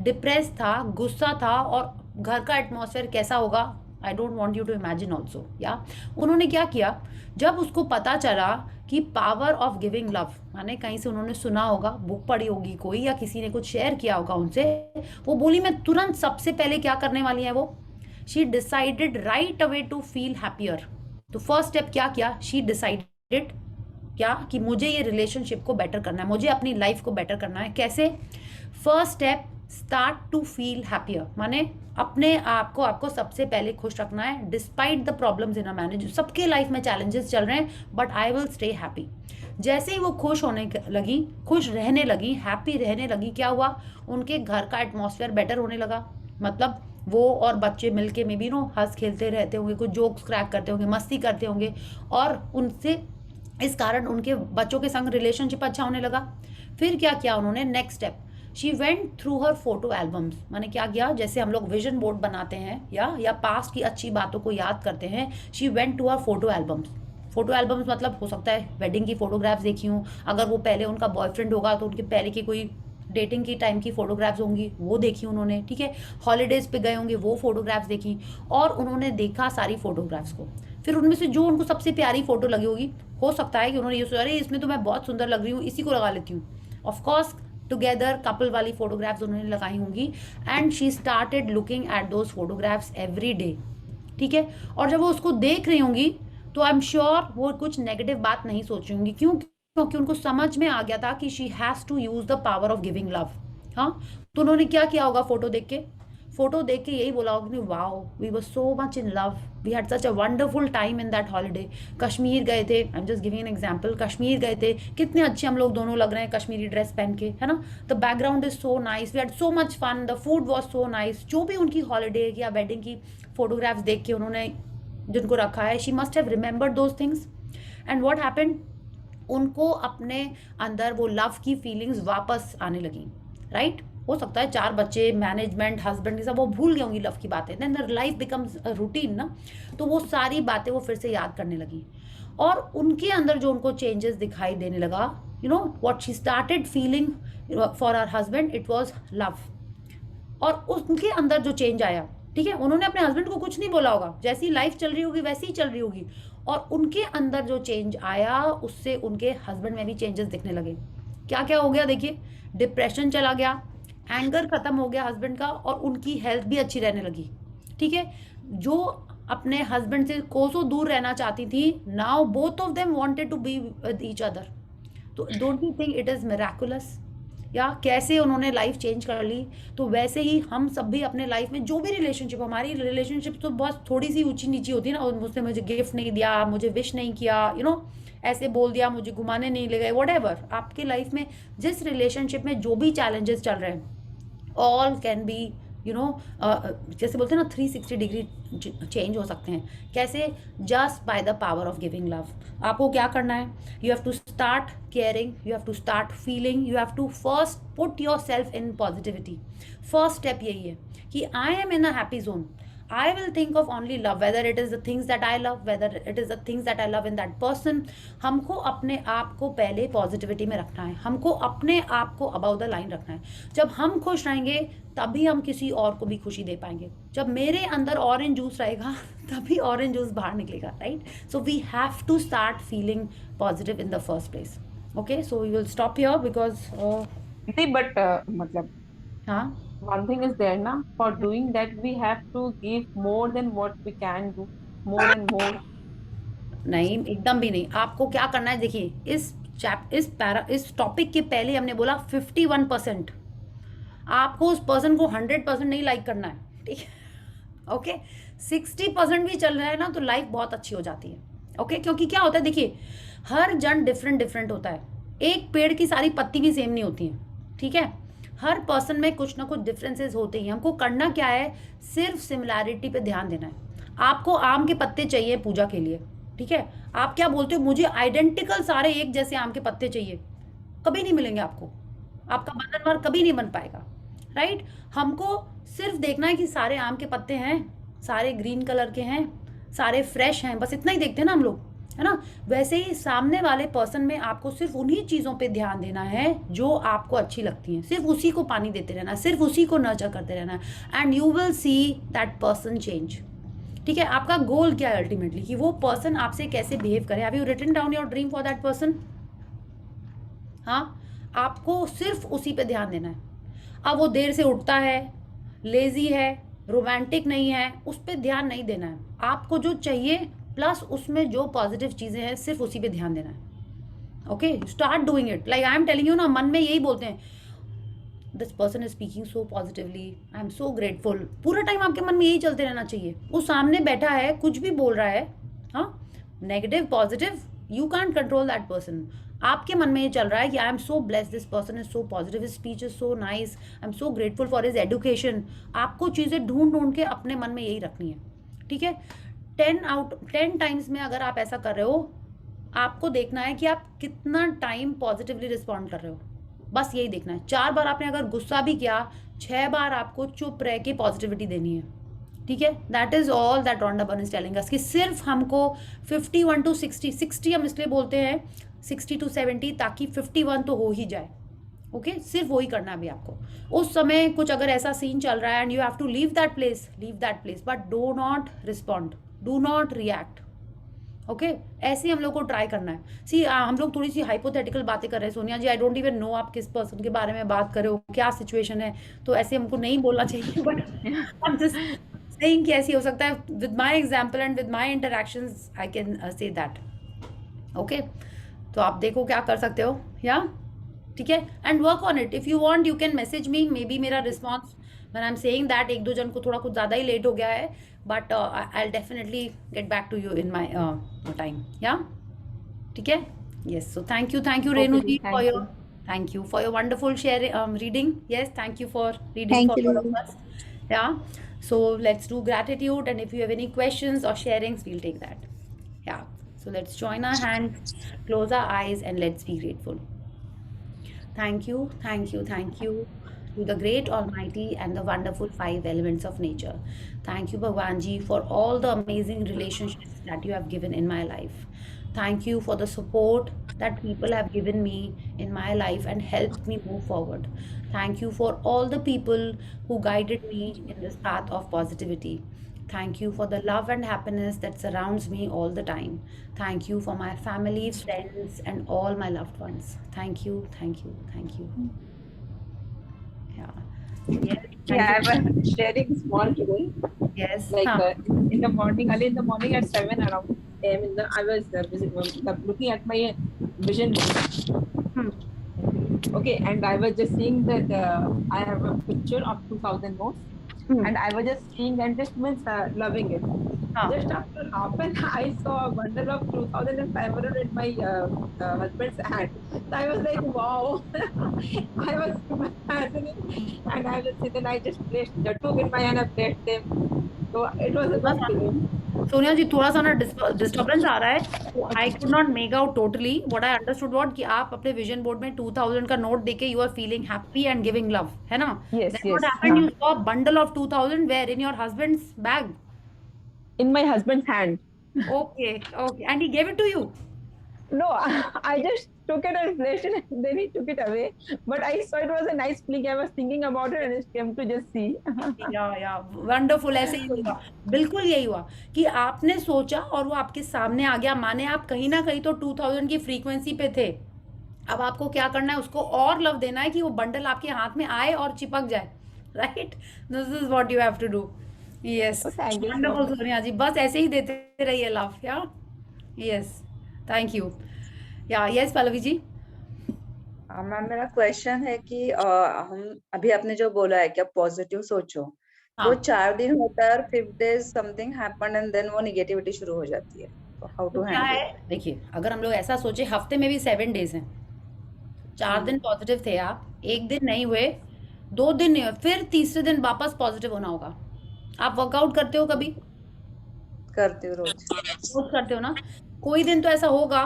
depress था, गुस्सा था, और घर का एटमॉस्फेयर कैसा होगा I don't want you to imagine also. या उन्होंने क्या किया, जब उसको पता चला कि पावर ऑफ गिविंग लव, माने कहीं से उन्होंने सुना होगा, बुक पढ़ी होगी कोई, या किसी ने कुछ शेयर किया होगा उनसे, वो बोली मैं तुरंत सबसे पहले क्या करने वाली है वो, she decided right away to feel happier. तो फर्स्ट स्टेप क्या किया, शी डिसाइडेड क्या कि मुझे ये रिलेशनशिप को बेटर करना है, मुझे अपनी लाइफ को बेटर करना है। कैसे? First step, start to feel happier, माने अपने आप को आपको सबसे पहले खुश रखना है। Despite the problems in a marriage, सबके लाइफ में चैलेंजेस चल रहे हैं, but I will stay happy. जैसे ही वो खुश होने लगी, खुश रहने लगी, हैप्पी रहने लगी, क्या हुआ, उनके घर का एटमॉस्फेयर बेटर होने लगा। मतलब वो और बच्चे मिलके में भी हंस खेलते रहते होंगे, कुछ जोक्स क्रैक करते होंगे, मस्ती करते होंगे, और उनसे इस कारण उनके बच्चों के संग रिलेशनशिप अच्छा होने लगा। फिर क्या किया उन्होंने, next step, she went through her photo albums. मैंने क्या किया, जैसे हम लोग विजन बोर्ड बनाते हैं या पास्ट की अच्छी बातों को याद करते हैं, she went to her photo albums. Photo albums मतलब हो सकता है वेडिंग की फोटोग्राफ्स देखी हूँ, अगर वो पहले उनका बॉयफ्रेंड होगा तो उनके पहले की कोई डेटिंग की टाइम की फोटोग्राफ्स होंगी, वो देखी उन्होंने, ठीक है। हॉलीडेज पे गए होंगे, वो फोटोग्राफ्स देखी, और उन्होंने देखा सारी फोटोग्राफ्स को। फिर उनमें से जो उनको सबसे प्यारी फोटो लगी होगी, हो सकता है कि उन्होंने ये सोचा, अरे इसमें तो मैं बहुत सुंदर लग रही हूँ, इसी को लगा लेती हूँ। ऑफकोर्स टुगेदर कपल वाली फोटोग्राफ्स उन्होंने लगाई होंगी, and she started looking at those photographs every day, ठीक है। और जब वो उसको देख रही होंगी तो आई एम श्योर वो कुछ नेगेटिव बात नहीं सोच रही होंगी। क्यों? क्योंकि उनको समझ में आ गया था कि she has to use the power of giving love. हाँ, तो उन्होंने क्या किया होगा, फोटो देख के यही बोला होगा कि wow, we were so much in love, we had such a wonderful time in that holiday. Kashmir गए थे, I am just giving an example, Kashmir गए थे, कितने अच्छे हम लोग दोनों लग रहे हैं कश्मीरी ड्रेस पहन के, है ना। The background is so nice, we had so much fun, the food was so nice. जो भी उनकी हॉलीडे या वेडिंग की फोटोग्राफ्स देख के उन्होंने जिनको रखा है, she must have remembered those things. And what happened, उनको अपने अंदर वो लव की फीलिंग्स वापस आने लगी, राइट। हो सकता है 4 बच्चे, मैनेजमेंट, हस्बैंड के सब वो भूल गए होंगी लव की बातें, then the life becomes a routine ना, तो वो सारी बातें वो फिर से याद करने लगी, और उनके अंदर जो उनको चेंजेस दिखाई देने लगा, you know what she started feeling for her husband, it was love. और उनके अंदर जो चेंज आया, ठीक है, उन्होंने अपने हस्बैंड को कुछ नहीं बोला होगा, जैसी लाइफ चल रही होगी वैसी ही चल रही होगी, और उनके अंदर जो चेंज आया उससे उनके हस्बैंड में भी चेंजेस दिखने लगे। क्या क्या हो गया देखिए, डिप्रेशन चला गया, एंगर खत्म हो गया हस्बैंड का, और उनकी हेल्थ भी अच्छी रहने लगी, ठीक है। जो अपने हस्बैंड से कोसों दूर रहना चाहती थी, now both of them wanted to be with each other. तो don't you think it is miraculous? या कैसे उन्होंने लाइफ चेंज कर ली, तो वैसे ही हम सब भी अपने लाइफ में जो भी रिलेशनशिप, हमारी रिलेशनशिप तो बहुत थोड़ी सी ऊंची नीची होती है ना, उसने मुझे गिफ्ट नहीं दिया, मुझे विश नहीं किया, यू नो ऐसे बोल दिया, मुझे घुमाने नहीं ले गए, व्हाटएवर, आपके लाइफ में जिस रिलेशनशिप में जो भी चैलेंजेस चल रहे हैं, all can be you know, जैसे बोलते हैं ना 360 डिग्री चेंज हो सकते हैं। कैसे? Just by the power of giving love. आपको क्या करना है, you have to start caring, you have to start feeling, you have to first put yourself in positivity. First step यही है कि I am in a happy zone, I will think of only love, whether it is the things that I love, whether it is the things that I love in that person. हमको अपने आप को पहले positivity में रखना है, हमको अपने आप को अबाउ द लाइन रखना है। जब हम खुश रहेंगे तभी हम किसी और को भी खुशी दे पाएंगे। जब मेरे अंदर ऑरेंज जूस रहेगा तभी ऑरेंज जूस बाहर निकलेगा, right. So we have to start feeling positive in the first place. Okay, so we will stop here because but मतलब हाँ, one thing is there na, for doing that we have to give more than what we can do, more and more. नहीं, एकदम भी नहीं। आपको क्या करना है, देखिए इस टॉपिक के पहले हमने बोला 51%, आपको उस पर्सन को 100% नहीं लाइक करना है, ठीक है। ओके, 60% भी चल रहा है ना तो लाइफ बहुत अच्छी हो जाती है। ओके, क्योंकि क्या होता है, देखिए हर जन डिफरेंट होता है, एक पेड़ की सारी पत्ती भी सेम नहीं होती हैं, ठीक है। हर पर्सन में कुछ ना कुछ डिफरेंसेस होते ही हैं। हमको करना क्या है, सिर्फ सिमिलैरिटी पे ध्यान देना है। आपको आम के पत्ते चाहिए पूजा के लिए, ठीक है, आप क्या बोलते हो, मुझे आइडेंटिकल सारे एक जैसे आम के पत्ते चाहिए, कभी नहीं मिलेंगे आपको, आपका बंधनवार कभी नहीं बन पाएगा, राइट। हमको सिर्फ देखना है कि सारे आम के पत्ते हैं, सारे ग्रीन कलर के हैं, सारे फ्रेश हैं, बस इतना ही देखते हैं ना हम लोग, है ना। वैसे ही सामने वाले पर्सन में आपको सिर्फ उन्हीं चीज़ों पे ध्यान देना है जो आपको अच्छी लगती हैं, सिर्फ उसी को पानी देते रहना है, सिर्फ उसी को नर्चर करते रहना है, and you will see that person change, ठीक है। आपका गोल क्या है अल्टीमेटली, कि वो पर्सन आपसे कैसे बिहेव करे। Have you written down your dream for that person? हाँ, आपको सिर्फ उसी पे ध्यान देना है। अब वो देर से उठता है, लेजी है, रोमांटिक नहीं है, उस पर ध्यान नहीं देना है। आपको जो चाहिए प्लस उसमें जो पॉजिटिव चीज़ें हैं, सिर्फ उसी पे ध्यान देना है। Okay, start doing it, like I am telling you ना, मन में यही बोलते हैं, this person is speaking so positively, I am so grateful, पूरा टाइम आपके मन में यही चलते रहना चाहिए। वो सामने बैठा है, कुछ भी बोल रहा है, हाँ, negative positive, you can't control that person. आपके मन में ये चल रहा है कि I am so blessed, this person is so positive, his speech is so nice, I am so grateful for his education. आपको चीज़ें ढूंढ ढूंढ के अपने मन में यही रखनी है, ठीक है। 10 टाइम्स में अगर आप ऐसा कर रहे हो, आपको देखना है कि आप कितना टाइम पॉजिटिवली रिस्पॉन्ड कर रहे हो, बस यही देखना है। 4 बार आपने अगर गुस्सा भी किया, 6 बार आपको चुप रह के पॉजिटिविटी देनी है, ठीक है। That is all that Rhonda burn is telling us, कि सिर्फ हमको 51 to 60 हम इसलिए बोलते हैं 60 to 70, ताकि 51 तो हो ही जाए, ओके। सिर्फ वही करना है अभी आपको। उस समय कुछ अगर ऐसा सीन चल रहा है and you have to leave that place, but do not respond, do not react, okay. ऐसे ही हम लोग को ट्राई करना है। सी हम लोग थोड़ी सी हाइपोथेटिकल बातें कर रहे हैं सोनिया जी, आई डोंट इवन नो आप किस पर्सन के बारे में बात कर रहे हो, क्या सिचुएशन है, तो ऐसे हमको नहीं बोलना चाहिए, but I am just saying कि ऐसे हो सकता है। With my example and with my interactions I can say that, okay. तो आप देखो क्या कर सकते हो, या ठीक है, and work on it. If you want you can message me, maybe मेरा response when I am saying that 1-2 जन को थोड़ा कुछ ज़्यादा ही लेट हो गया है, but I will definitely get back to you in my time, या ठीक है। Yes, so thank you Renu ji for your, thank you for your wonderful sharing, reading. Yes, thank you for reading for all of us. Yeah, so let's do gratitude, and if you have any questions or sharings, we'll take that. Yeah, so let's join our hands, close our eyes, and let's be grateful. Thank you to the great Almighty and the wonderful 5 elements of nature. Thank you, Bhagwan Ji, for all the amazing relationships that you have given in my life. Thank you for the support that people have given me in my life and helped me move forward. Thank you for all the people who guided me in this path of positivity. Thank you for the love and happiness that surrounds me all the time. Thank you for my family, friends, and all my loved ones. Thank you. Yeah. Yes. Yeah, I was sharing small today. Yes. Like in the morning, early in the morning at 7 around a.m. I was looking at my vision board. Okay, and I was just seeing that I have a picture of 2000 notes, and I was just seeing and just loving it. Just after half an hour, I saw a bundle of 2,500 in my husband's hand. So I was like, wow. I was imagining, and I was sitting, I just placed the two in my hand, I placed them. So it was a good feeling. Sonia ji, थोड़ा सा ना disturbance आ रहा है, I could not make out totally what I understood what, कि आप अपने vision board में 2000 का नोट देके you are feeling happy and giving love, है ना? Yes, Then what happened? You saw a bundle of 2000 where in your husband's bag? In my husband's hand. Okay, and he gave it to you? No, I just took it and placed it, and then he took it away. But I saw it was a nice flick. I was thinking about it and it came to just see. या wonderful. ऐसे ही हुआ, बिल्कुल यही हुआ कि आपने सोचा और वो आपके सामने आ गया। माने आप कहीं ना कहीं तो 2000 की फ्रीक्वेंसी पे थे। अब आपको क्या करना है, उसको और लव देना है कि वो बंडल आपके हाथ में आए और चिपक जाए, right? This is what you have to do. Yes, wonderful Sonia ji, बस ऐसे ही देते रहिए love. Yeah yes, thank you. Yeah yes Pallavi ji. Ma'am, मेरा क्वेश्चन है कि हम अभी आपने जो बोला है कि आप पॉजिटिव सोचो, वो 4 दिन होता है और 5th day something happen and then वो नेगेटिविटी शुरू हो जाती है, तो हाउ टू क्या हैंडल? है, देखिए, अगर हम लोग ऐसा सोचे, हफ्ते में भी 7 डेज हैं, 4 दिन पॉजिटिव थे आप, 1 दिन नहीं हुए, 2 दिन नहीं हुए, फिर तीसरे दिन वापस पॉजिटिव होना होगा। आप वर्कआउट करते हो कभी? करती हूँ रोज। रोज करते हो ना? कोई दिन तो ऐसा होगा,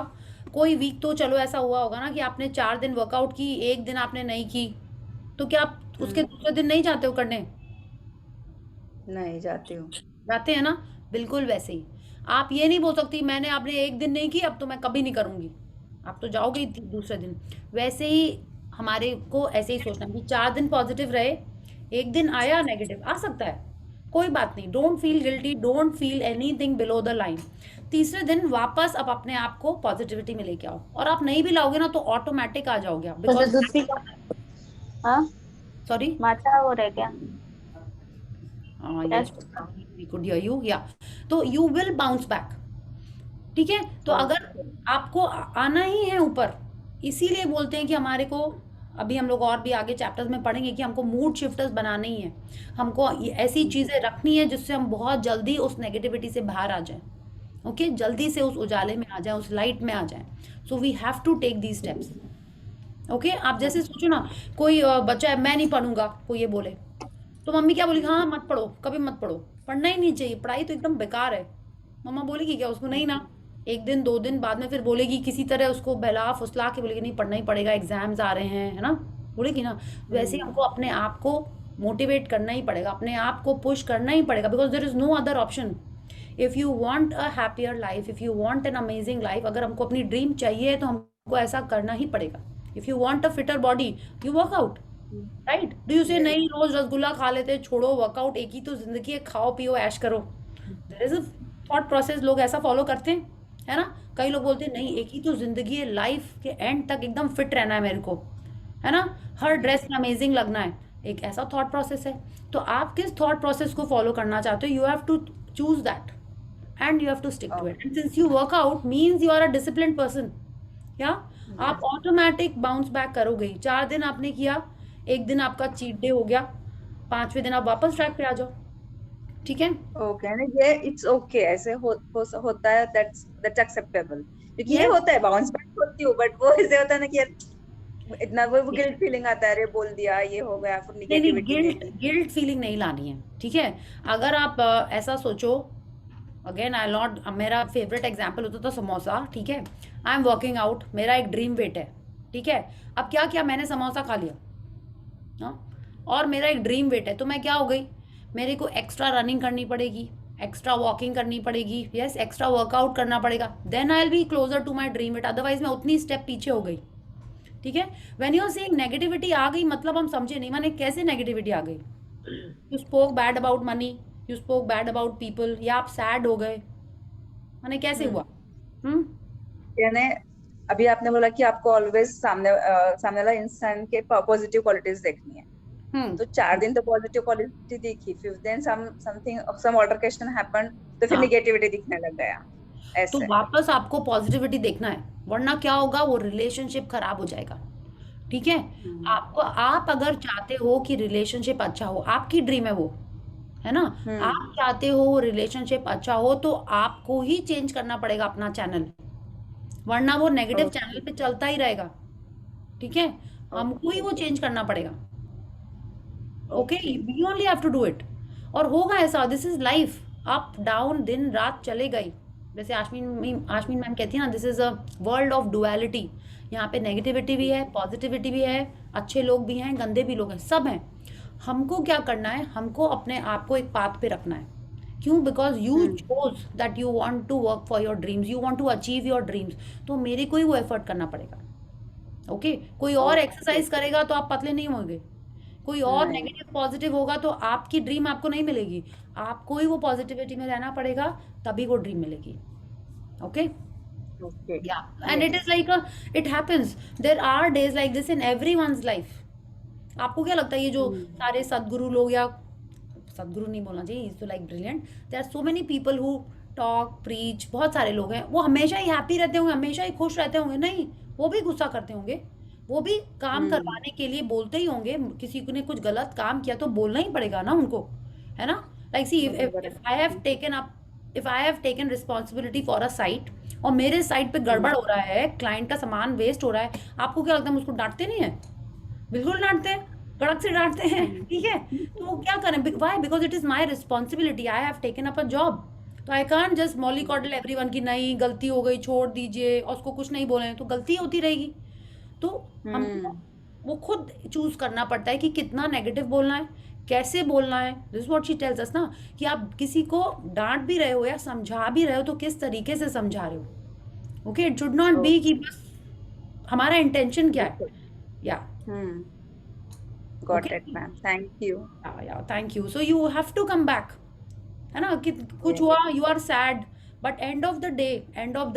कोई वीक तो चलो ऐसा हुआ होगा ना कि आपने 4 दिन वर्कआउट की, 1 दिन आपने नहीं की, तो क्या आप उसके दूसरे दिन नहीं जाते हो करने? नहीं जाती हूँ। जाते हैं ना? बिल्कुल वैसे ही आप ये नहीं बोल सकती मैंने आपने 1 दिन नहीं की अब तो मैं कभी नहीं करूंगी, आप तो जाओगे ही दूसरे दिन। वैसे ही हमारे को ऐसे ही सोचना कि 4 दिन पॉजिटिव रहे, 1 दिन आया नेगेटिव, आ सकता है, कोई बात नहीं, don't feel guilty, don't feel anything below the line. तीसरे दिन वापस आप अपने आप को पॉजिटिविटी में लेके आओ, और आप नहीं भी लाओगे ना तो ऑटोमेटिक आ जाओगे आप, दूध बिकॉज पी का हाँ सॉरी माचा हो रहा है क्या? Yes we could hear you, या तो यू विल बाउंस बैक। ठीक है, तो अगर आपको आना ही है ऊपर, इसीलिए बोलते हैं कि हमारे को, अभी हम लोग और भी आगे चैप्टर्स में पढ़ेंगे कि हमको मूड शिफ्टर्स बनाना ही है, हमको ऐसी चीजें रखनी है जिससे हम बहुत जल्दी उस नेगेटिविटी से बाहर आ जाएं, ओके, जल्दी से उस उजाले में आ जाएं, उस लाइट में आ जाएं। So we have to take these steps. Okay, आप जैसे सोचो ना, कोई बच्चा है मैं नहीं पढ़ूंगा, कोई ये बोले तो मम्मी क्या बोलेगी, हाँ मत पढ़ो, कभी मत पढ़ो, पढ़ना ही नहीं चाहिए, पढ़ाई तो एकदम बेकार है, मम्मा बोलेगी क्या उसको? नहीं ना, 1 दिन 2 दिन बाद में फिर बोलेगी, किसी तरह उसको बहला फुसला के बोलेगी नहीं पढ़ना ही पड़ेगा, एग्जाम्स आ रहे हैं, है ना, बोलेगी ना। वैसे ही हमको अपने आप को मोटिवेट करना ही पड़ेगा, अपने आप को पुश करना ही पड़ेगा, because there is no other option. If you want a happier life, if you want an amazing life, अगर हमको अपनी ड्रीम चाहिए तो हमको ऐसा करना ही पड़ेगा। If you want a fitter body, you work out, right? Do you से नहीं रोज रसगुल्ला खा लेते, छोड़ो वर्कआउट, एक ही तो जिंदगी है, खाओ पियो ऐश करो। There is a thought process, लोग ऐसा फॉलो करते हैं, है ना। कई लोग बोलते हैं नहीं एक ही तो जिंदगी है, लाइफ के एंड तक एकदम फिट रहना है मेरे को, है ना, हर ड्रेस में अमेजिंग लगना है, एक ऐसा थॉट प्रोसेस है। तो आप किस थॉट प्रोसेस को फॉलो करना चाहते हो, you have to choose that and you have to stick to it. And since you work out means you are a disciplined person, या आप ऑटोमेटिक बाउंस बैक करोगे। 4 दिन आपने किया, 1 दिन आपका चीट डे हो गया, 5वें दिन आप वापस ट्रैक पे आ जाओ। ठीक है, ओके, ये इट्स ओके, ऐसे होता है, दैट्स एक्सेप्टेबल, क्योंकि ये Yes. होता है, बाउंस बैक होती हूँ, बट वो ऐसे होता है ना कि यार इतना वो गिल्ट फीलिंग आता है, अरे बोल दिया ये हो गया, फिर नहीं नहीं, निगेटिविटी गिल्ट फीलिंग नहीं लानी है। ठीक है, अगर आप ऐसा सोचो, अगेन आई नॉट, मेरा फेवरेट एग्जाम्पल होता था समोसा। ठीक है, आई एम वर्किंग आउट, मेरा एक ड्रीम वेट है, ठीक है, अब क्या किया मैंने, समोसा खा लिया, हाँ, और मेरा एक ड्रीम वेट है, तो मैं क्या हो गई, मेरे को एक्स्ट्रा रनिंग करनी पड़ेगी, एक्स्ट्रा वॉकिंग करनी पड़ेगी, यस, एक्स्ट्रा वर्कआउट करना पड़ेगा, then I will be closer to my dream weight, otherwise मैं उतनी स्टेप पीछे हो गई। ठीक है, when you are saying negativity आ गई, मतलब हम समझे नहीं, माने कैसे नेगेटिविटी आ गई, you spoke bad about money, you spoke bad about people, या आप सैड हो गए, माने कैसे हुआ? यानी अभी आपने बोला कि आपको ऑलवेज सामने वाला इंसान के पॉजिटिव क्वालिटीज देखनी है, तो 4 दिन तो पॉजिटिव क्वालिटी दिखी, 5th दिन सम ऑल्टरकेशन हैपेंड, तो फिर नेगेटिविटी दिखने लग गया, ऐसे। तो वापस आपको पॉजिटिविटी देखना है, वरना क्या होगा, वो रिलेशनशिप खराब हो जाएगा। ठीक है, आपको, आप अगर चाहते हो कि रिलेशनशिप अच्छा हो, आपकी ड्रीम है वो, है ना, आप चाहते हो रिलेशनशिप अच्छा हो, तो आपको ही चेंज करना पड़ेगा अपना चैनल, वरना वो नेगेटिव चैनल पे चलता ही रहेगा। ठीक है, हमको ही वो चेंज करना पड़ेगा। Okay, we only have to do it, और होगा ऐसा, this is life, up down, दिन रात चलेगा ही। जैसे आश्मीन मैम कहती है ना, this is a world of duality, यहाँ पे नेगेटिविटी भी है, पॉजिटिविटी भी है, अच्छे लोग भी हैं, गंदे भी लोग हैं, सब हैं। हमको क्या करना है, हमको अपने आप को एक पाथ पे रखना है। क्यों? Because you chose that you want to work for your dreams, you want to achieve your dreams, तो मेरे को ही वो एफर्ट करना पड़ेगा। ओके, कोई और एक्सरसाइज करेगा तो आप पतले नहीं होंगे, कोई और नेगेटिव पॉजिटिव होगा तो आपकी ड्रीम आपको नहीं मिलेगी, आपको ही वो पॉजिटिविटी में रहना पड़ेगा, तभी वो ड्रीम मिलेगी। Okay, yeah, and it is like it happens, there are days like this in everyone's life। आपको क्या लगता है, ये जो सारे सदगुरु लोग, या सदगुरु नहीं बोलना चाहिए, इज तो like brilliant, there are so many people who talk preach, बहुत सारे लोग हैं, वो हमेशा ही हैप्पी रहते होंगे, हमेशा ही खुश रहते होंगे? नहीं, वो भी गुस्सा करते होंगे, वो भी काम करवाने के लिए बोलते ही होंगे, किसी ने कुछ गलत काम किया तो बोलना ही पड़ेगा ना उनको, है ना। Like see, if I have taken responsibility for a site, और मेरे साइट पे गड़बड़ हो रहा है, क्लाइंट का सामान वेस्ट हो रहा है, आपको क्या लगता है हम उसको डांटते नहीं है? बिल्कुल डांटते हैं, कड़क से डांटते हैं, ठीक है, तो वो क्या करें, why, because it is my responsibility, I have taken up a job, तो I can't just mollycoddle everyone की नहीं गलती हो गई छोड़ दीजिए और उसको कुछ नहीं बोले तो गलती होती रहेगी। तो हमको वो खुद चूज करना पड़ता है कि कितना नेगेटिव बोलना है, कैसे बोलना है। This what she tells us ना, कि आप किसी को डांट भी रहे हो या समझा भी रहे हो तो किस तरीके से समझा रहे हो। Okay, it should not be कि बस हमारा इंटेंशन क्या है। या Got it, ma'am. Thank you. या thank you. So you have to come back, है ना, कि कुछ हुआ, you are sad, but end of the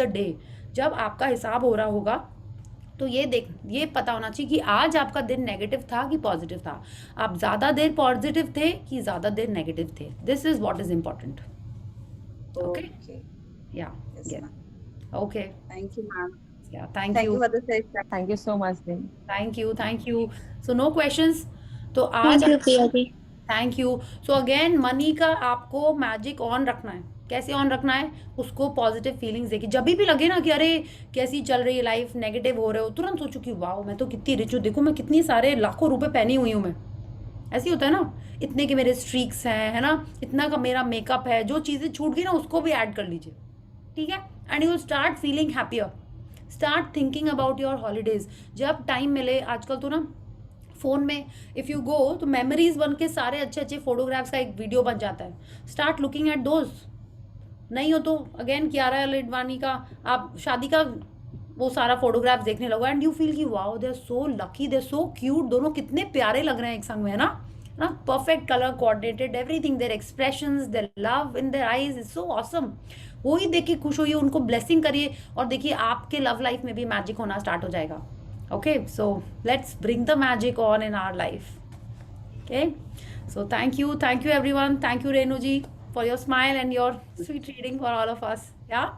day जब आपका हिसाब हो रहा होगा तो ये पता होना चाहिए कि आज आपका दिन नेगेटिव था कि पॉजिटिव था, आप ज्यादा देर पॉजिटिव थे कि ज्यादा देर नेगेटिव थे। This is what is important. Okay, या ओके, Thank you, ma'am. या thank Thank you, you for the session. Thank you so much, Din. Thank you. So no questions, तो आज thank you. So again money का आपको magic on रखना है। कैसे on रखना है, उसको पॉजिटिव फीलिंग्स देखिए, जब भी लगे ना कि अरे कैसी चल रही है लाइफ, नेगेटिव हो रहे हो, तुरंत सोचो कि वाओ मैं तो कितनी रिच हूँ, देखो मैं कितनी सारे लाखों रुपए पहनी हुई हूँ मैं। ऐसे ही होता है ना, इतने के मेरे स्ट्रीक्स हैं, है ना, इतना का मेरा मेकअप है, जो चीज़ें छूट गई ना उसको भी ऐड कर लीजिए, ठीक है, and you will start feeling happier. Start thinking about your holidays, जब टाइम मिले। आजकल तो ना फोन में इफ़ यू गो तो मेमोरीज बन के सारे अच्छे अच्छे फोटोग्राफ्स का एक वीडियो बन जाता है। Start looking at those. नहीं हो तो अगेन कियारा लेडवानी का आप शादी का वो सारा फोटोग्राफ्स देखने लगो एंड यू फील कि wow they are so lucky, they are so cute, दोनों कितने प्यारे लग रहे हैं एक संग में, है ना, perfect colour coordinated everything, their expressions, their love in their eyes is so awesome. वो ही देख के खुश होइए, उनको ब्लेसिंग करिए और देखिए आपके लव लाइफ में भी मैजिक होना स्टार्ट हो जाएगा। Okay, so let's bring the magic on in our life. Okay, so thank you everyone. Thank you Renu ji for your smile and your sweet reading for all of us. Yeah,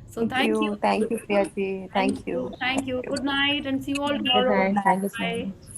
so thank you Priya ji. Thank you. Good night and see you all Good tomorrow. night. Thank you so Bye. much.